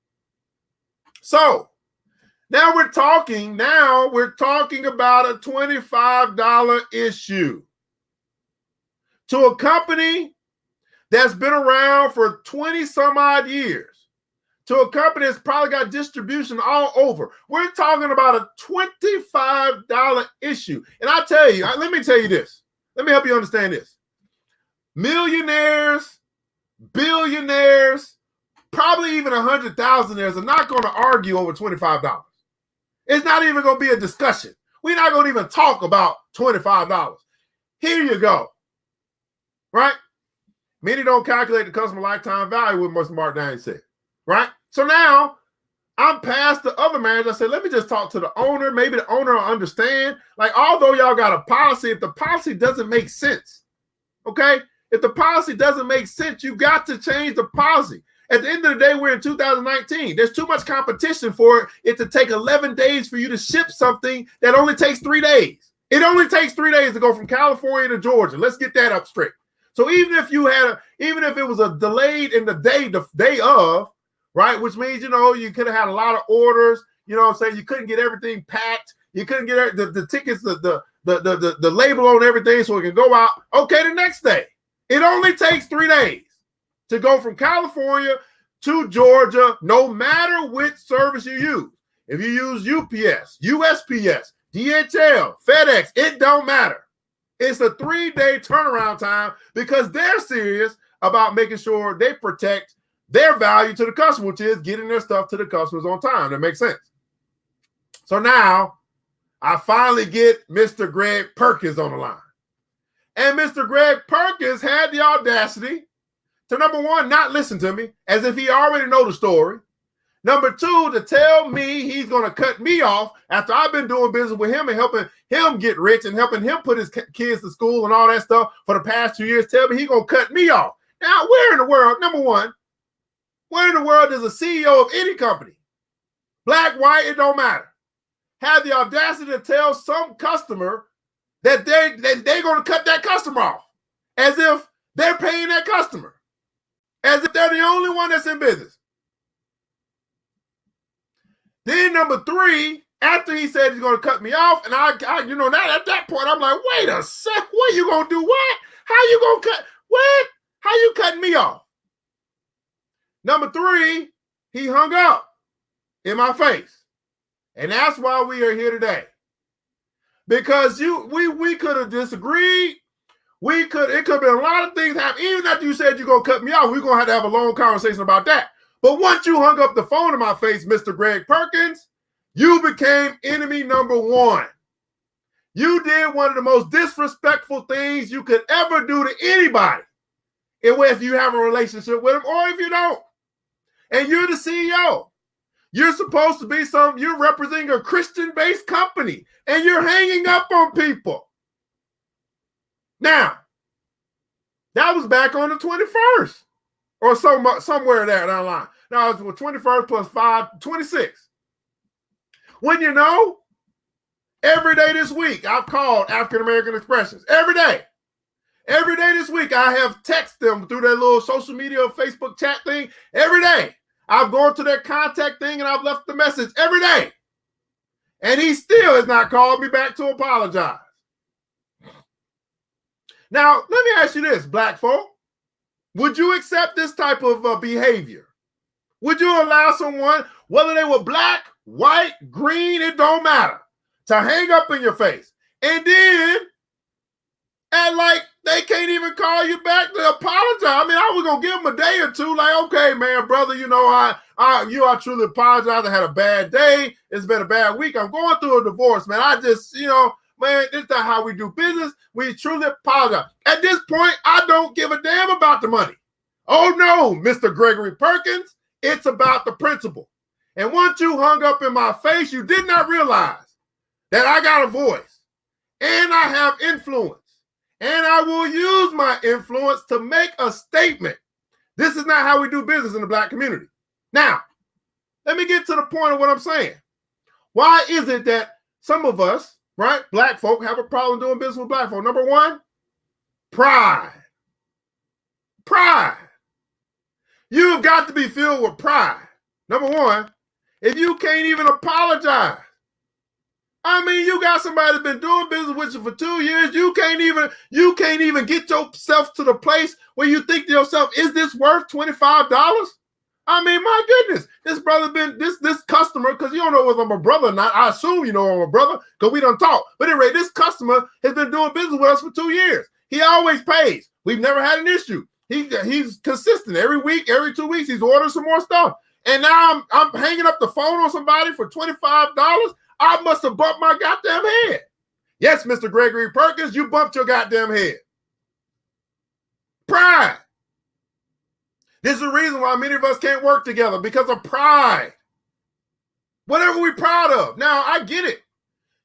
So now we're talking about a $25 issue to a company that's been around for 20 some odd years, to a company that's probably got distribution all over. We're talking about a $25 issue. And I tell you, let me tell you this. Let me help you understand this. Millionaires, billionaires, probably even 100,000-aires are not going to argue over $25. It's not even going to be a discussion. We're not going to even talk about $25. Here you go. Right? Many don't calculate the customer lifetime value, what Mr. Mark Daniels said. Right? So now I'm past the other manager. I said, let me just talk to the owner. Maybe the owner will understand. Like, although y'all got a policy, if the policy doesn't make sense, okay? If the policy doesn't make sense, you got to change the policy. At the end of the day, we're in 2019. There's too much competition for it to take 11 days for you to ship something that only takes 3 days. It only takes 3 days to go from California to Georgia. Let's get that up straight. So even if it was a delayed in the day of, right, which means, you could have had a lot of orders, you know what I'm saying? You couldn't get everything packed. You couldn't get the tickets, the the label on everything so it can go out. Okay, the next day. It only takes 3 days to go from California to Georgia, no matter which service you use. If you use UPS, USPS, DHL, FedEx, it don't matter. It's a 3-day turnaround time because they're serious about making sure they protect their value to the customer, which is getting their stuff to the customers on time. That makes sense. So now I finally get Mr. Greg Perkins on the line. And Mr. Greg Perkins had the audacity to, number one, not listen to me as if he already know the story. Number two, to tell me he's going to cut me off after I've been doing business with him and helping him get rich and helping him put his kids to school and all that stuff for the past 2 years. Tell me he's going to cut me off. Now, where in the world, number one, where in the world does a CEO of any company, black, white, it don't matter, have the audacity to tell some customer that they're going to cut that customer off as if they're paying that customer, as if they're the only one that's in business? Then number three, after he said he's going to cut me off, and I you know, now at that point, I'm like, wait a sec, what you going to do? What? How you going to cut? What? How you cutting me off? Number three, he hung up in my face. And that's why we are here today. Because we could have disagreed. It could have been a lot of things happen. Even after you said you're going to cut me off, we're going to have a long conversation about that. But once you hung up the phone in my face, Mr. Greg Perkins, you became enemy number one. You did one of the most disrespectful things you could ever do to anybody, if you have a relationship with them or if you don't. And you're the CEO. You're supposed to be you're representing a Christian-based company, and you're hanging up on people. Now, that was back on the 21st or somewhere there down the line. Now, it's 21st plus 5, 26. When you know, every day this week, I've called African American Expressions. Every day. Every day this week, I have texted them through their little social media Facebook chat thing. Every day. I've gone to their contact thing and I've left the message every day. And he still has not called me back to apologize. Now, let me ask you this, black folk. Would you accept this type of behavior? Would you allow someone, whether they were black, white, green, it don't matter, to hang up in your face and then act like they can't even call you back to apologize? I mean, I was going to give them a day or two, like, okay, man, brother, you know, I truly apologize. I had a bad day. It's been a bad week. I'm going through a divorce, man. I just, you know, man, this is not how we do business. We truly apologize. At this point, I don't give a damn about the money. Oh, no, Mr. Gregory Perkins, it's about the principle. And once you hung up in my face, you did not realize that I got a voice and I have influence. And I will use my influence to make a statement. This is not how we do business in the black community. Now, let me get to the point of what I'm saying. Why is it that some of us, right, black folk, have a problem doing business with black folk? Number one, pride. Pride. You've got to be filled with pride. Number one, if you can't even apologize. I mean, you got somebody that's been doing business with you for 2 years. You can't even get yourself to the place where you think to yourself, is this worth $25? I mean, my goodness, this brother this customer, because you don't know whether I'm a brother or not. I assume you know I'm a brother because we don't talk. But anyway, this customer has been doing business with us for 2 years. He always pays. We've never had an issue. He's consistent. Every week, every 2 weeks, he's ordering some more stuff. And now I'm hanging up the phone on somebody for $25. I must have bumped my goddamn head. Yes, Mr. Gregory Perkins, you bumped your goddamn head. Pride. This is the reason why many of us can't work together, because of pride. Whatever we're proud of. Now, I get it.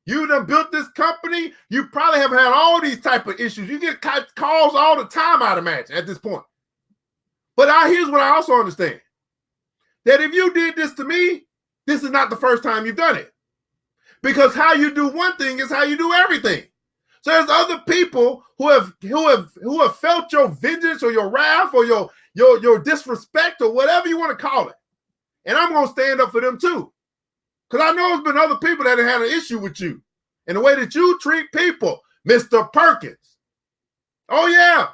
You done built this company. You probably have had all these type of issues. You get calls all the time, I'd imagine, at this point. But here's what I also understand. That if you did this to me, this is not the first time you've done it. Because how you do one thing is how you do everything. So there's other people who have felt your vengeance or your wrath or your disrespect or whatever you want to call it. And I'm going to stand up for them too. Because I know there's been other people that have had an issue with you. and the way that you treat people, Mr. Perkins. Oh, yeah.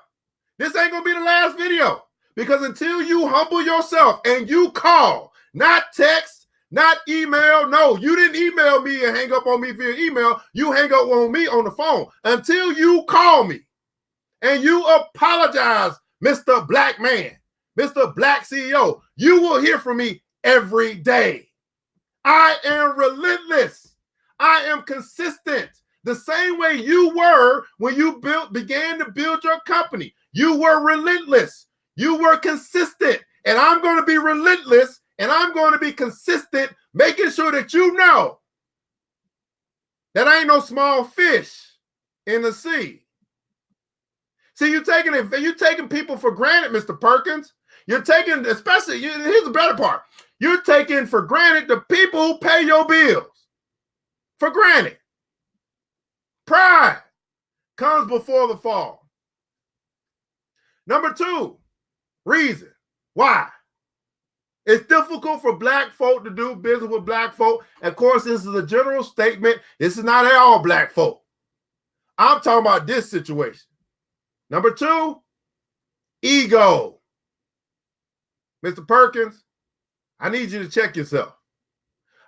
This ain't going to be the last video, because until you humble yourself and you call, not text, not email. No, you didn't email me and hang up on me via email. You hang up on me on the phone. Until you call me and you apologize, Mr. Black Man, Mr. Black CEO, you will hear from me every day. I am relentless. I am consistent. The same way you were when you began to build your company. You were relentless. You were consistent. And I'm going to be relentless, and I'm going to be consistent, making sure that you know that I ain't no small fish in the sea. See, you're taking people for granted, Mr. Perkins. You're taking, especially, here's the better part. You're taking for granted the people who pay your bills. For granted. Pride comes before the fall. Number 2 reason why it's difficult for black folk to do business with black folk. Of course, this is a general statement. This is not all black folk. I'm talking about this situation. Number 2, ego. Mr. Perkins, I need you to check yourself.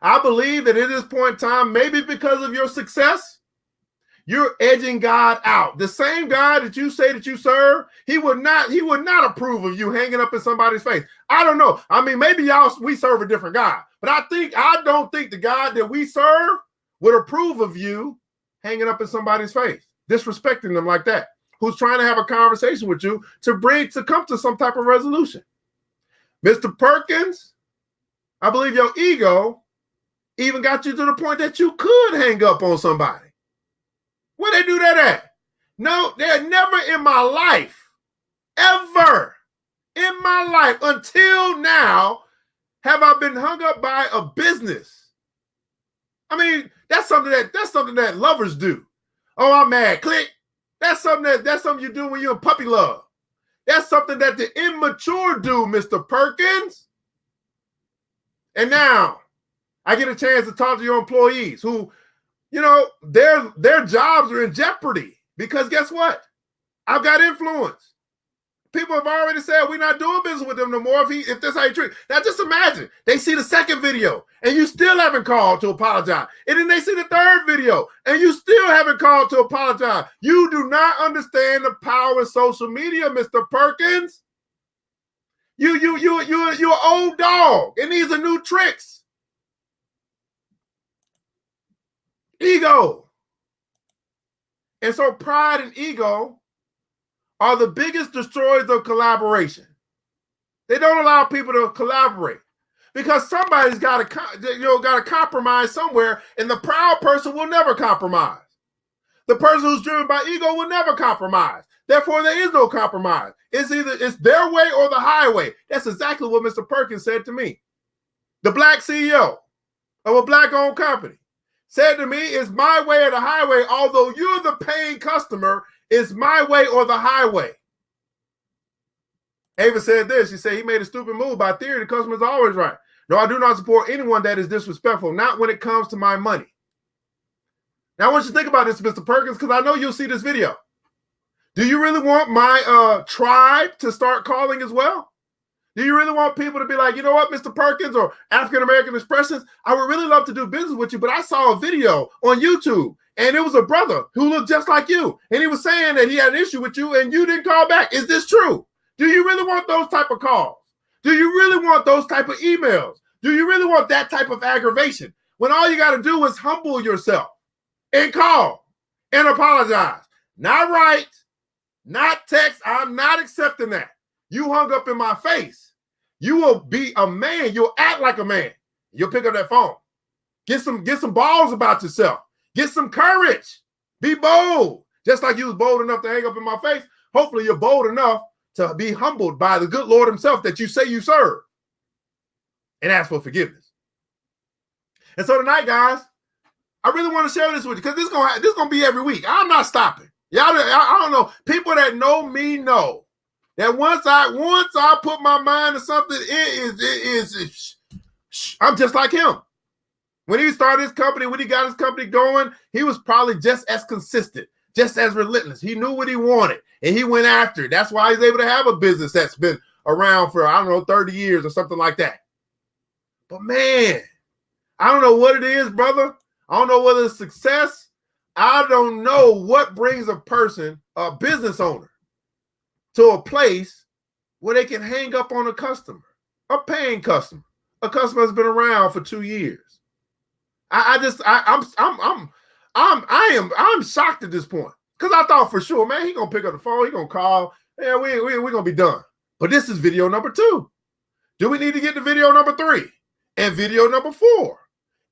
I believe that at this point in time, maybe because of your success, you're edging God out. The same God that you say that you serve, he would not approve of you hanging up in somebody's face. I don't know. I mean, maybe we serve a different God, but I don't think the God that we serve would approve of you hanging up in somebody's face, disrespecting them like that, who's trying to have a conversation with you to come to some type of resolution. Mr. Perkins, I believe your ego even got you to the point that you could hang up on somebody. Where they do that at? No, they're never in my life, ever in my life until now have I been hung up by a business. I mean, that's something that lovers do. Oh, I'm mad. Click. That's something you do when you're in puppy love. That's something that the immature do, Mr. Perkins. And now I get a chance to talk to your employees who, you know, their jobs are in jeopardy because guess what? I've got influence. People have already said we're not doing business with them no more if that's how you treat. Now just imagine they see the second video and you still haven't called to apologize. And then they see the third video and you still haven't called to apologize. You do not understand the power of social media, Mr. Perkins. You're an old dog, and these are new tricks. Ego. And so pride and ego are the biggest destroyers of collaboration. They don't allow people to collaborate because somebody's got to compromise somewhere, and the proud person will never compromise. The person who's driven by ego will never compromise. Therefore, there is no compromise. It's their way or the highway. That's exactly what Mr. Perkins said to me. The black CEO of a black-owned company said to me, it's my way or the highway. Although you're the paying customer, it's my way or the highway. Ava said this. She said he made a stupid move. By theory, the customer's always right. No, I do not support anyone that is disrespectful, not when it comes to my money. Now, I want you to think about this, Mr. Perkins, because I know you'll see this video. Do you really want my tribe to start calling as well? Do you really want people to be like, you know what, Mr. Perkins or African American Expressions, I would really love to do business with you, but I saw a video on YouTube, and it was a brother who looked just like you, and he was saying that he had an issue with you, and you didn't call back. Is this true? Do you really want those type of calls? Do you really want those type of emails? Do you really want that type of aggravation? When all you got to do is humble yourself and call and apologize. Not write, not text. I'm not accepting that. You hung up in my face. You will be a man. You'll act like a man. You'll pick up that phone. Get some balls about yourself. Get some courage. Be bold. Just like you was bold enough to hang up in my face. Hopefully you're bold enough to be humbled by the good Lord himself that you say you serve and ask for forgiveness. And so tonight, guys, I really want to share this with you because this is gonna be every week. I'm not stopping. Y'all, I don't know. People that know me know that once I put my mind to something, I'm just like him. When he started his company, when he got his company going, he was probably just as consistent, just as relentless. He knew what he wanted, and he went after it. That's why he's able to have a business that's been around for, I don't know, 30 years or something like that. But man, I don't know what it is, brother. I don't know whether it's success. I don't know what brings a person, a business owner, to a place where they can hang up on a customer, a paying customer, a customer that's been around for 2 years. I'm shocked at this point, because I thought for sure, man, he gonna pick up the phone, he gonna call, yeah, we're gonna be done. But this is video number 2. Do we need to get to video number 3 and video number 4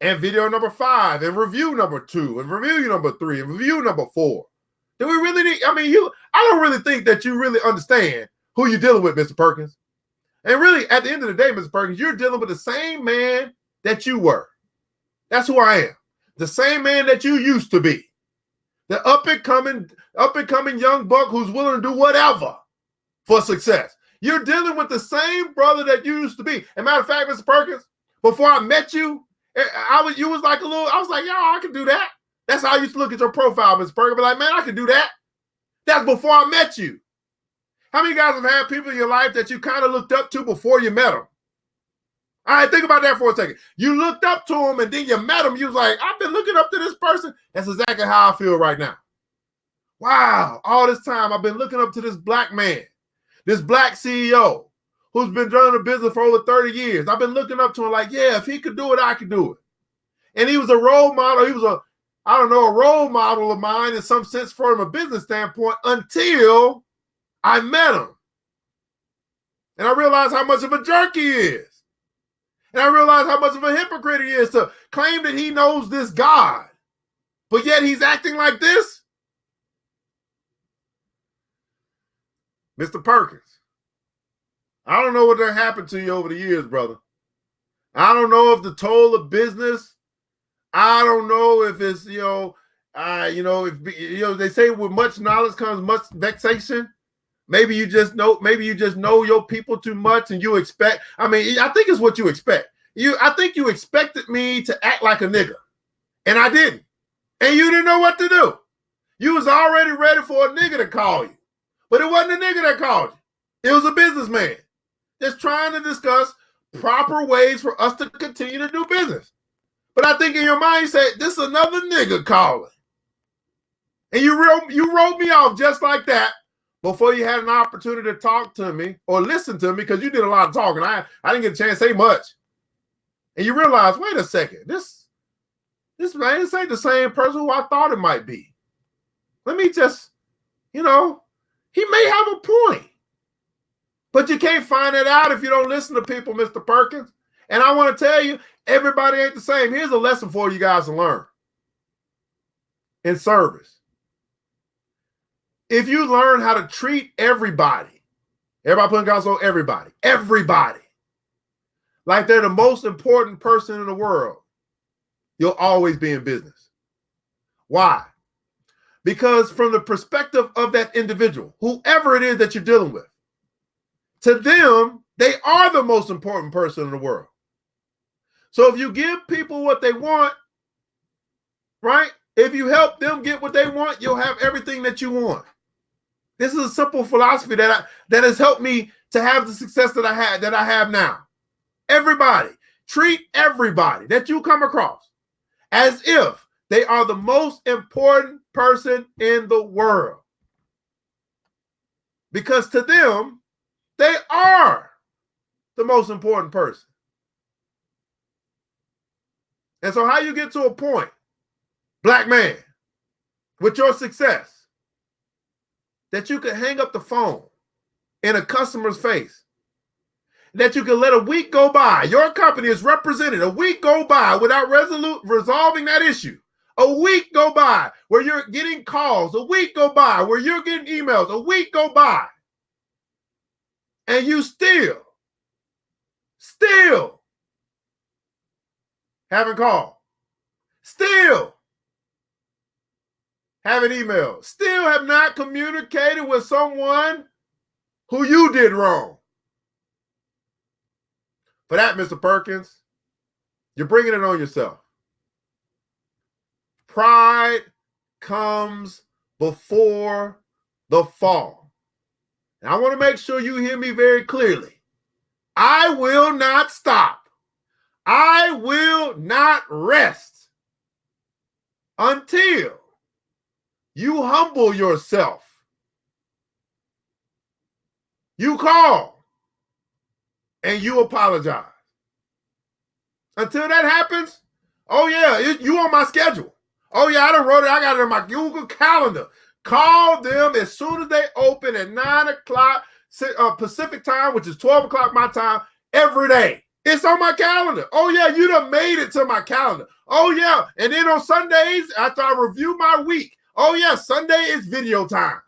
and video number 5 and review number 2 and review number 3 and review number 4? Do we really need? I mean, I don't really think that you really understand who you're dealing with, Mr. Perkins. And really, at the end of the day, Mr. Perkins, you're dealing with the same man that you were. That's who I am. The same man that you used to be. The up and coming young buck who's willing to do whatever for success. You're dealing with the same brother that you used to be. As a matter of fact, Mr. Perkins, before I met you, I was like, yo, I can do that. That's how I used to look at your profile, Mr. Perkins. Be like, man, I can do that. That's before I met you. How many guys have had people in your life that you kind of looked up to before you met them? All right, think about that for a second. You looked up to him and then you met him. You was like, I've been looking up to this person. That's exactly how I feel right now. Wow, all this time I've been looking up to this black man, this black CEO who's been running a business for over 30 years. I've been looking up to him like, yeah, if he could do it, I could do it. And he was a role model. He was a role model of mine in some sense from a business standpoint until I met him. And I realized how much of a jerk he is. And I realized how much of a hypocrite he is to claim that he knows this God, but yet he's acting like this. Mr. Perkins, I don't know what that happened to you over the years, brother. I don't know if the toll of business, I don't know if it's, they say with much knowledge comes much vexation. Maybe you just know your people too much and you expect, I think it's what you expect. I think you expected me to act like a nigga, and I didn't. And you didn't know what to do. You was already ready for a nigga to call you. But it wasn't a nigga that called you. It was a businessman just trying to discuss proper ways for us to continue to do business. But I think in your mind, you said, this is another nigga calling. And you wrote me off just like that before you had an opportunity to talk to me or listen to me, because you did a lot of talking. I didn't get a chance to say much. And you realize, wait a second, this man, this ain't the same person who I thought it might be. Let me just, he may have a point. But you can't find it out if you don't listen to people, Mr. Perkins. And I want to tell you, everybody ain't the same. Here's a lesson for you guys to learn in service. If you learn how to treat everybody putting console, everybody, like they're the most important person in the world, you'll always be in business. Why? Because from the perspective of that individual, whoever it is that you're dealing with, to them, they are the most important person in the world. So if you give people what they want, right? If you help them get what they want, you'll have everything that you want. This is a simple philosophy that has helped me to have the success that I have now. Everybody, treat everybody that you come across as if they are the most important person in the world. Because to them, they are the most important person. And so how you get to a point, black man, with your success, that you can hang up the phone in a customer's face, that you can let a week go by, your company is represented, a week go by without resolving that issue, a week go by where you're getting calls, a week go by where you're getting emails, a week go by, and you still haven't called, still haven't emailed, still have not communicated with someone who you did wrong. For that, Mr. Perkins, you're bringing it on yourself. pride comes before the fall. And I want to make sure you hear me very clearly. I will not stop. I will not rest until you humble yourself. You call and you apologize. Until that happens, oh yeah, you on my schedule. Oh yeah, I done wrote it. I got it in my Google Calendar. Call them as soon as they open at 9 o'clock Pacific time, which is 12 o'clock my time, every day. It's on my calendar. Oh yeah, you done made it to my calendar. Oh yeah, and then on Sundays, after I review my week, oh yeah, Sunday is video time.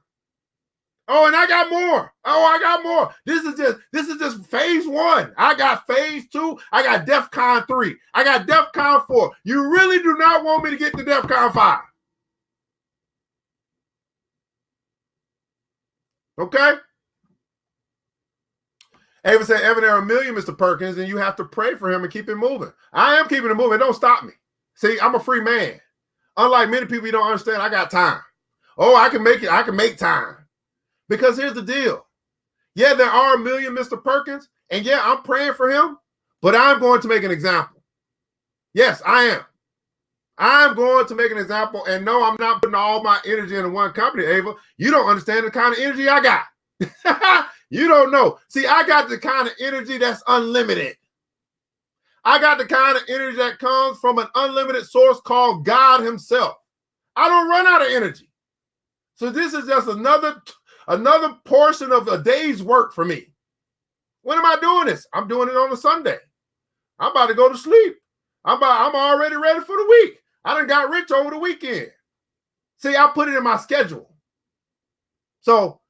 Oh, and I got more. Oh, I got more. This is just phase 1. I got phase 2. I got DEFCON 3. I got DEFCON 4. You really do not want me to get to DEFCON 5. Okay? Ava said, Evan, there are a million Mr. Perkins, and you have to pray for him and keep it moving. I am keeping it moving. Don't stop me. See, I'm a free man. Unlike many people, you don't understand, I got time. Oh, I can make it. I can make time. Because here's the deal. Yeah, there are a million Mr. Perkins, and yeah, I'm praying for him, but I'm going to make an example. Yes, I am. I'm going to make an example, and no, I'm not putting all my energy into one company, Ava. You don't understand the kind of energy I got. You don't know. See, I got the kind of energy that's unlimited. I got the kind of energy that comes from an unlimited source called God himself. I don't run out of energy. So this is just another portion of a day's work for me. When am I doing this? I'm doing it on a Sunday. I'm about to go to sleep. I'm already ready for the week. I done got rich over the weekend. See, I put it in my schedule. So,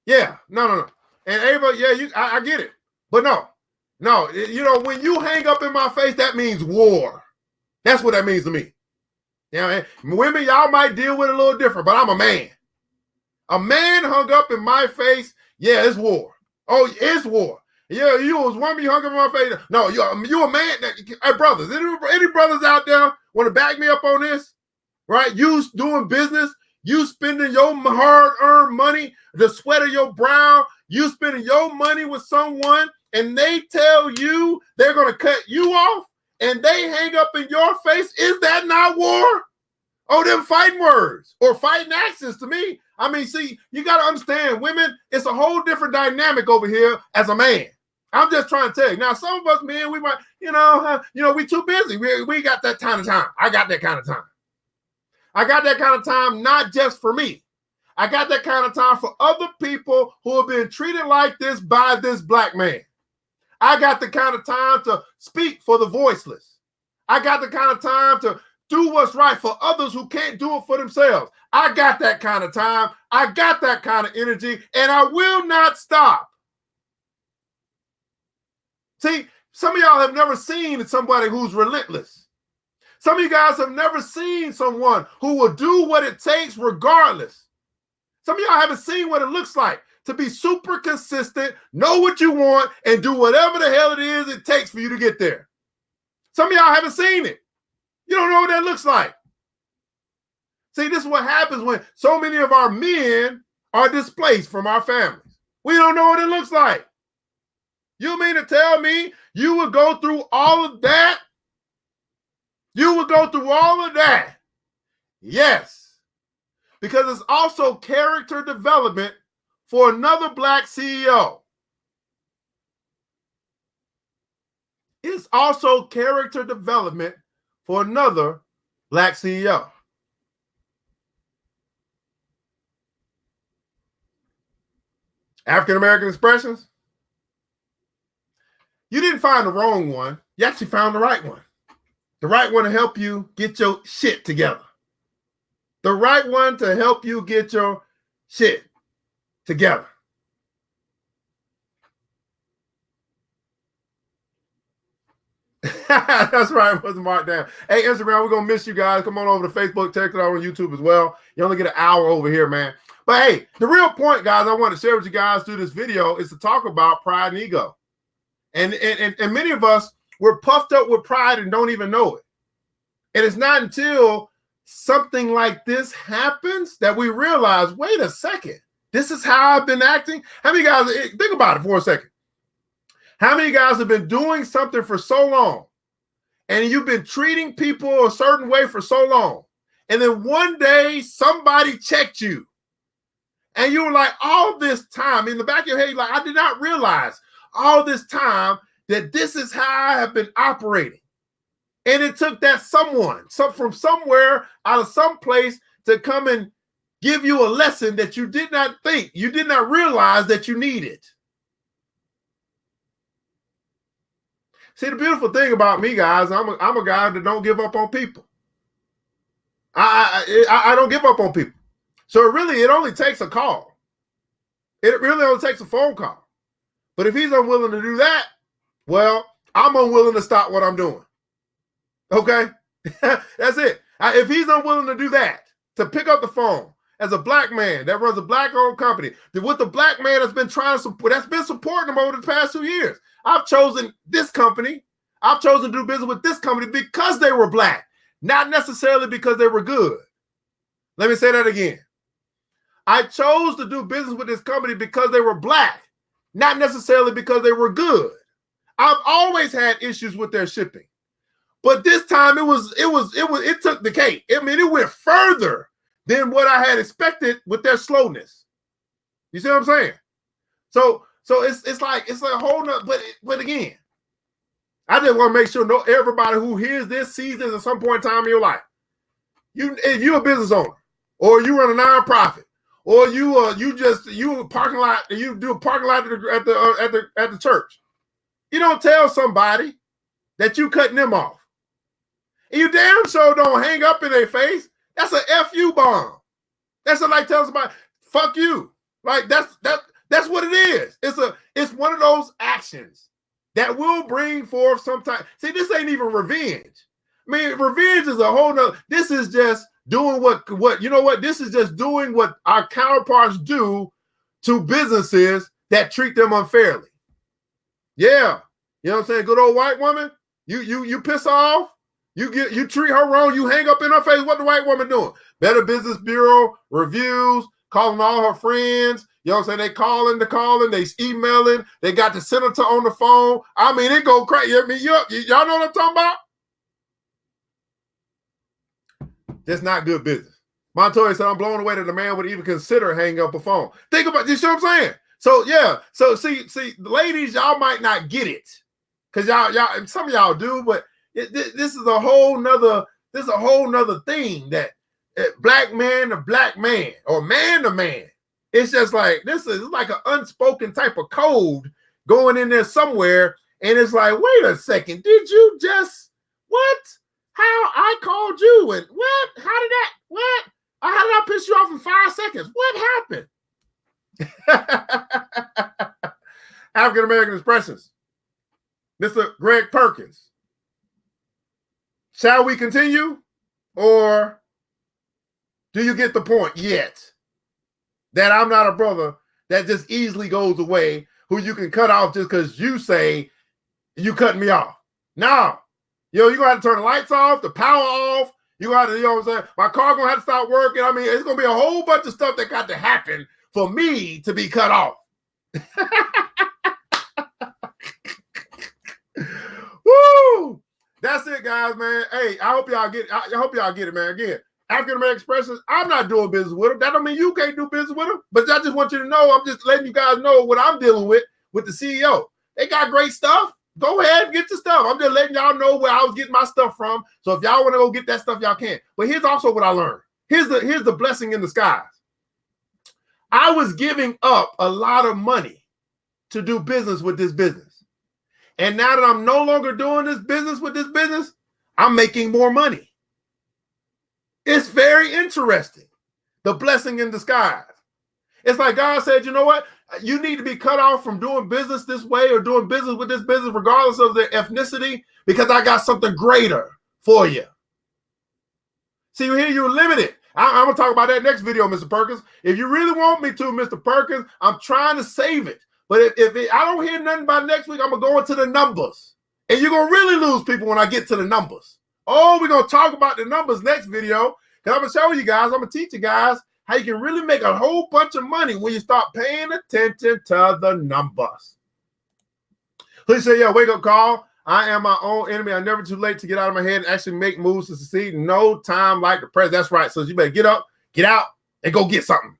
yeah, no. And Ava, yeah, I get it. But no, you know, when you hang up in my face, that means war. That's what that means to me. You know, women, y'all might deal with it a little different, but I'm a man. A man hung up in my face, yeah, it's war. Oh, it's war. Yeah, you was one me hung up in my face. No, you a man. Hey, brothers, any brothers out there want to back me up on this? Right? You doing business, you spending your hard-earned money, the sweat of your brow, you spending your money with someone, and they tell you they're going to cut you off, and they hang up in your face. Is that not war? Oh, them fighting words or fighting actions to me. I mean, see, you got to understand, women, it's a whole different dynamic over here as a man. I'm just trying to tell you. Now, some of us men, we might, we too busy. We got that kind of time. I got that kind of time. I got that kind of time, not just for me. I got that kind of time for other people who have been treated like this by this black man. I got the kind of time to speak for the voiceless. I got the kind of time to do what's right for others who can't do it for themselves. I got that kind of time. I got that kind of energy, and I will not stop. See, some of y'all have never seen somebody who's relentless. Some of you guys have never seen someone who will do what it takes regardless. Some of y'all haven't seen what it looks like to be super consistent, know what you want, and do whatever the hell it is it takes for you to get there. Some of y'all haven't seen it. You don't know what that looks like. See, this is what happens when so many of our men are displaced from our families. We don't know what it looks like. You mean to tell me you would go through all of that? You would go through all of that? Yes. Because it's also character development for another black CEO. It's also character development for another black CEO. African American expressions. You didn't find the wrong one. You actually found the right one. The right one to help you get your shit together. The right one to help you get your shit together. That's right. It wasn't marked down. Hey, Instagram, we're going to miss you guys. Come on over to Facebook. Check it out on YouTube as well. You only get an hour over here, man. But hey, the real point, guys, I want to share with you guys through this video is to talk about pride and ego. And many of us, we're puffed up with pride and don't even know it. And it's not until something like this happens that we realize, wait a second, this is how I've been acting. How many guys, think about it for a second. How many guys have been doing something for so long and you've been treating people a certain way for so long, and then one day somebody checked you and you were like, all this time in the back of your head, you're like, I did not realize all this time that this is how I have been operating. And it took that someone from somewhere out of some place to come and give you a lesson that you did not think, you did not realize that you needed. See, the beautiful thing about me, guys, I'm a guy that don't give up on people. I don't give up on people. So it only takes a call. It really only takes a phone call. But if he's unwilling to do that, well, I'm unwilling to stop what I'm doing. Okay? That's it. If he's unwilling to do that, to pick up the phone as a black man that runs a black-owned company, with the black man that's been trying to support, that's been supporting him over the past 2 years. I've chosen this company. I've chosen to do business with this company because they were black, not necessarily because they were good. Let me say that again. I chose to do business with this company because they were black, not necessarily because they were good. I've always had issues with their shipping. But this time it took the cake. I mean, it went further than what I had expected with their slowness. You see what I'm saying? So it's like a whole nother, but again, I just want to make sure everybody who hears this sees this at some point in time in your life. If you're a business owner, or you run a nonprofit, or you a parking lot, you do a parking lot at the church, you don't tell somebody that you cutting them off. And you damn sure don't hang up in their face. That's a FU bomb. That's like telling somebody, fuck you. Like that's what it is. It's one of those actions that will bring forth sometime. See, this ain't even revenge. I mean, revenge is a whole nother. This is just doing what you know what? This is just doing what our counterparts do to businesses that treat them unfairly. Yeah. You know what I'm saying? Good old white woman. You piss her off. You treat her wrong. You hang up in her face. What the white woman doing? Better Business Bureau reviews, calling all her friends. You know what I'm saying? They calling, they emailing. They got the senator on the phone. I mean, it go crazy. I mean, y'all know what I'm talking about? That's not good business. Montoya said, I'm blown away that a man would even consider hanging up a phone. Think about, you see what I'm saying? So yeah. So see, ladies, y'all might not get it. Because y'all, some of y'all do, but this is a whole nother thing that black man to black man or man to man. It's just like, this is like an unspoken type of code going in there somewhere. And it's like, wait a second, did you just, what? How I called you and what? How did I piss you off in 5 seconds? What happened? African-American expressions. Mr. Greg Perkins. Shall we continue? Or do you get the point yet? That I'm not a brother that just easily goes away, who you can cut off just because you say you cutting me off. No. You're going to have to turn the lights off, the power off. You got to, you know what I'm saying? My car going to have to stop working. I mean, it's going to be a whole bunch of stuff that got to happen for me to be cut off. Woo! That's it, guys, man. Hey, I hope y'all get it, man. Again, African American expressions, I'm not doing business with them. That don't mean you can't do business with them. But I just want you to know, I'm just letting you guys know what I'm dealing with the CEO. They got great stuff. Go ahead and get your stuff. I'm just letting y'all know where I was getting my stuff from. So if y'all want to go get that stuff, y'all can. But here's also what I learned. Here's the blessing in disguise. I was giving up a lot of money to do business with this business. And now that I'm no longer doing this business with this business, I'm making more money. It's very interesting. The blessing in disguise. It's like God said, you know what? You need to be cut off from doing business this way or doing business with this business, regardless of their ethnicity, because I got something greater for you. See, here you're limited. I'm going to talk about that next video, Mr. Perkins. If you really want me to, Mr. Perkins, I'm trying to save it. But if I don't hear nothing by next week, I'm going to go into the numbers. And you're going to really lose people when I get to the numbers. Oh, we're going to talk about the numbers next video, Because I'm going to show you guys, I'm going to teach you guys how you can really make a whole bunch of money when you start paying attention to the numbers. Please say, yo, wake up call. I am my own enemy. I'm never too late to get out of my head and actually make moves to succeed. No time like the present. That's right. So you better get up, get out, and go get something.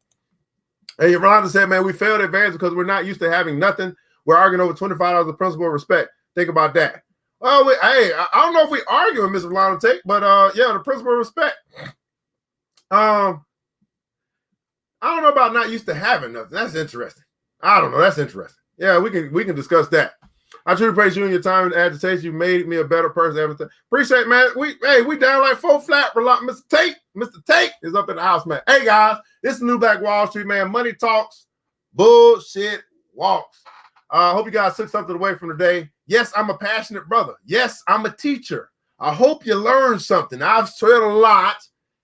Hey, Rolanda said, man, we failed at advance because we're not used to having nothing. We're arguing over $25 of principle of respect. Think about that. Well, hey, I don't know if we arguing, Mr. Rolanda Tate, but yeah, the principle of respect. I don't know about not used to having nothing. That's interesting. I don't know. That's interesting. Yeah, we can discuss that. I truly praise you and your time and agitation. You made me a better person. Everything. Appreciate it, man. We down like 4 flat. Mr. Tate is up in the house, man. Hey guys, this is New Black Wall Street, man. Money talks, bullshit walks. Hope you guys took something away from today. Yes, I'm a passionate brother. Yes, I'm a teacher. I hope you learned something. I've said a lot,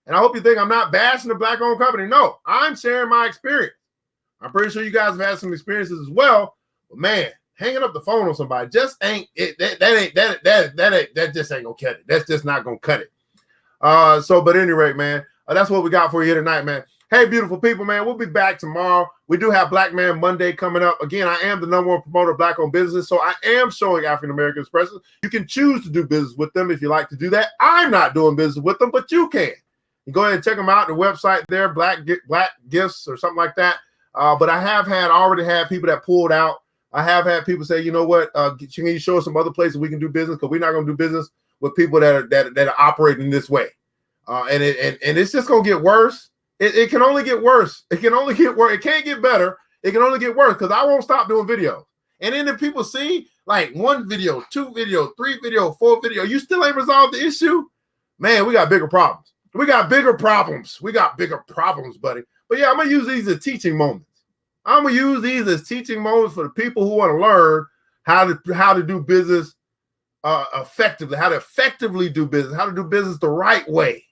and I hope you think I'm not bashing the Black-owned company. No, I'm sharing my experience. I'm pretty sure you guys have had some experiences as well. But man, hanging up the phone on somebody just ain't it. That just ain't gonna cut it. That's just not gonna cut it. So, but at any rate, man, that's what we got for you here tonight, man. Hey, beautiful people, man, we'll be back tomorrow. We do have Black Man Monday coming up. Again, I am the #1 promoter of Black-owned business, so I am showing African-American expressions. You can choose to do business with them if you like to do that. I'm not doing business with them, but you can. You go ahead and check them out. The website there, Black Gifts or something like that. But I have already had people that pulled out. I have had people say, you know what, can you show us some other places we can do business? Because we're not going to do business with people that are operating this way. And it's just going to get worse. It can only get worse. It can only get worse. It can't get better. It can only get worse because I won't stop doing videos. And then if people see like 1 video, 2 video, 3 video, 4 video, you still ain't resolved the issue, man, we got bigger problems. We got bigger problems. We got bigger problems, buddy. But yeah, I'm going to use these as teaching moments. I'm going to use these as teaching moments for the people who want to learn how to do business effectively, how to effectively do business, how to do business the right way,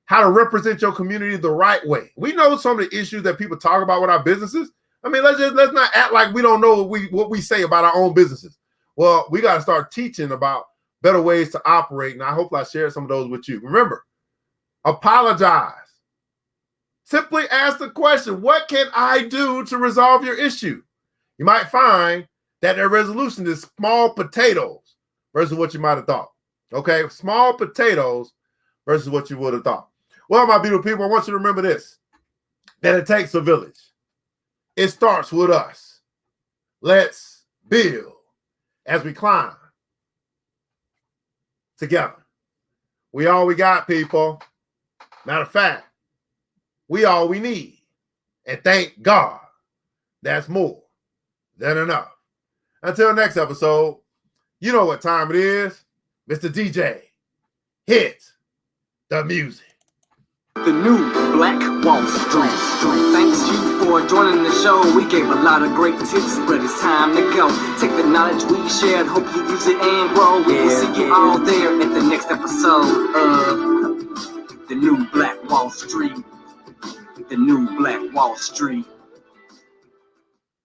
how to represent your community the right way. We know some of the issues that people talk about with our businesses. I mean, let's not act like we don't know what we say about our own businesses. Well, we got to start teaching about better ways to operate, and I hope I shared some of those with you. Remember, apologize. Simply ask the question, what can I do to resolve your issue? You might find that their resolution is small potatoes versus what you might have thought. Okay, small potatoes versus what you would have thought. Well, my beautiful people, I want you to remember this, that it takes a village. It starts with us. Let's build as we climb together. We all we got, people. Matter of fact, we all we need. And thank God, that's more than enough. Until next episode, you know what time it is. Mr. DJ, hit the music. The New Black Wall Street. Thanks you for joining the show. We gave a lot of great tips, but it's time to go. Take the knowledge we shared, hope you use it and grow. We will see you all there at the next episode of The New Black Wall Street. The New Black Wall Street.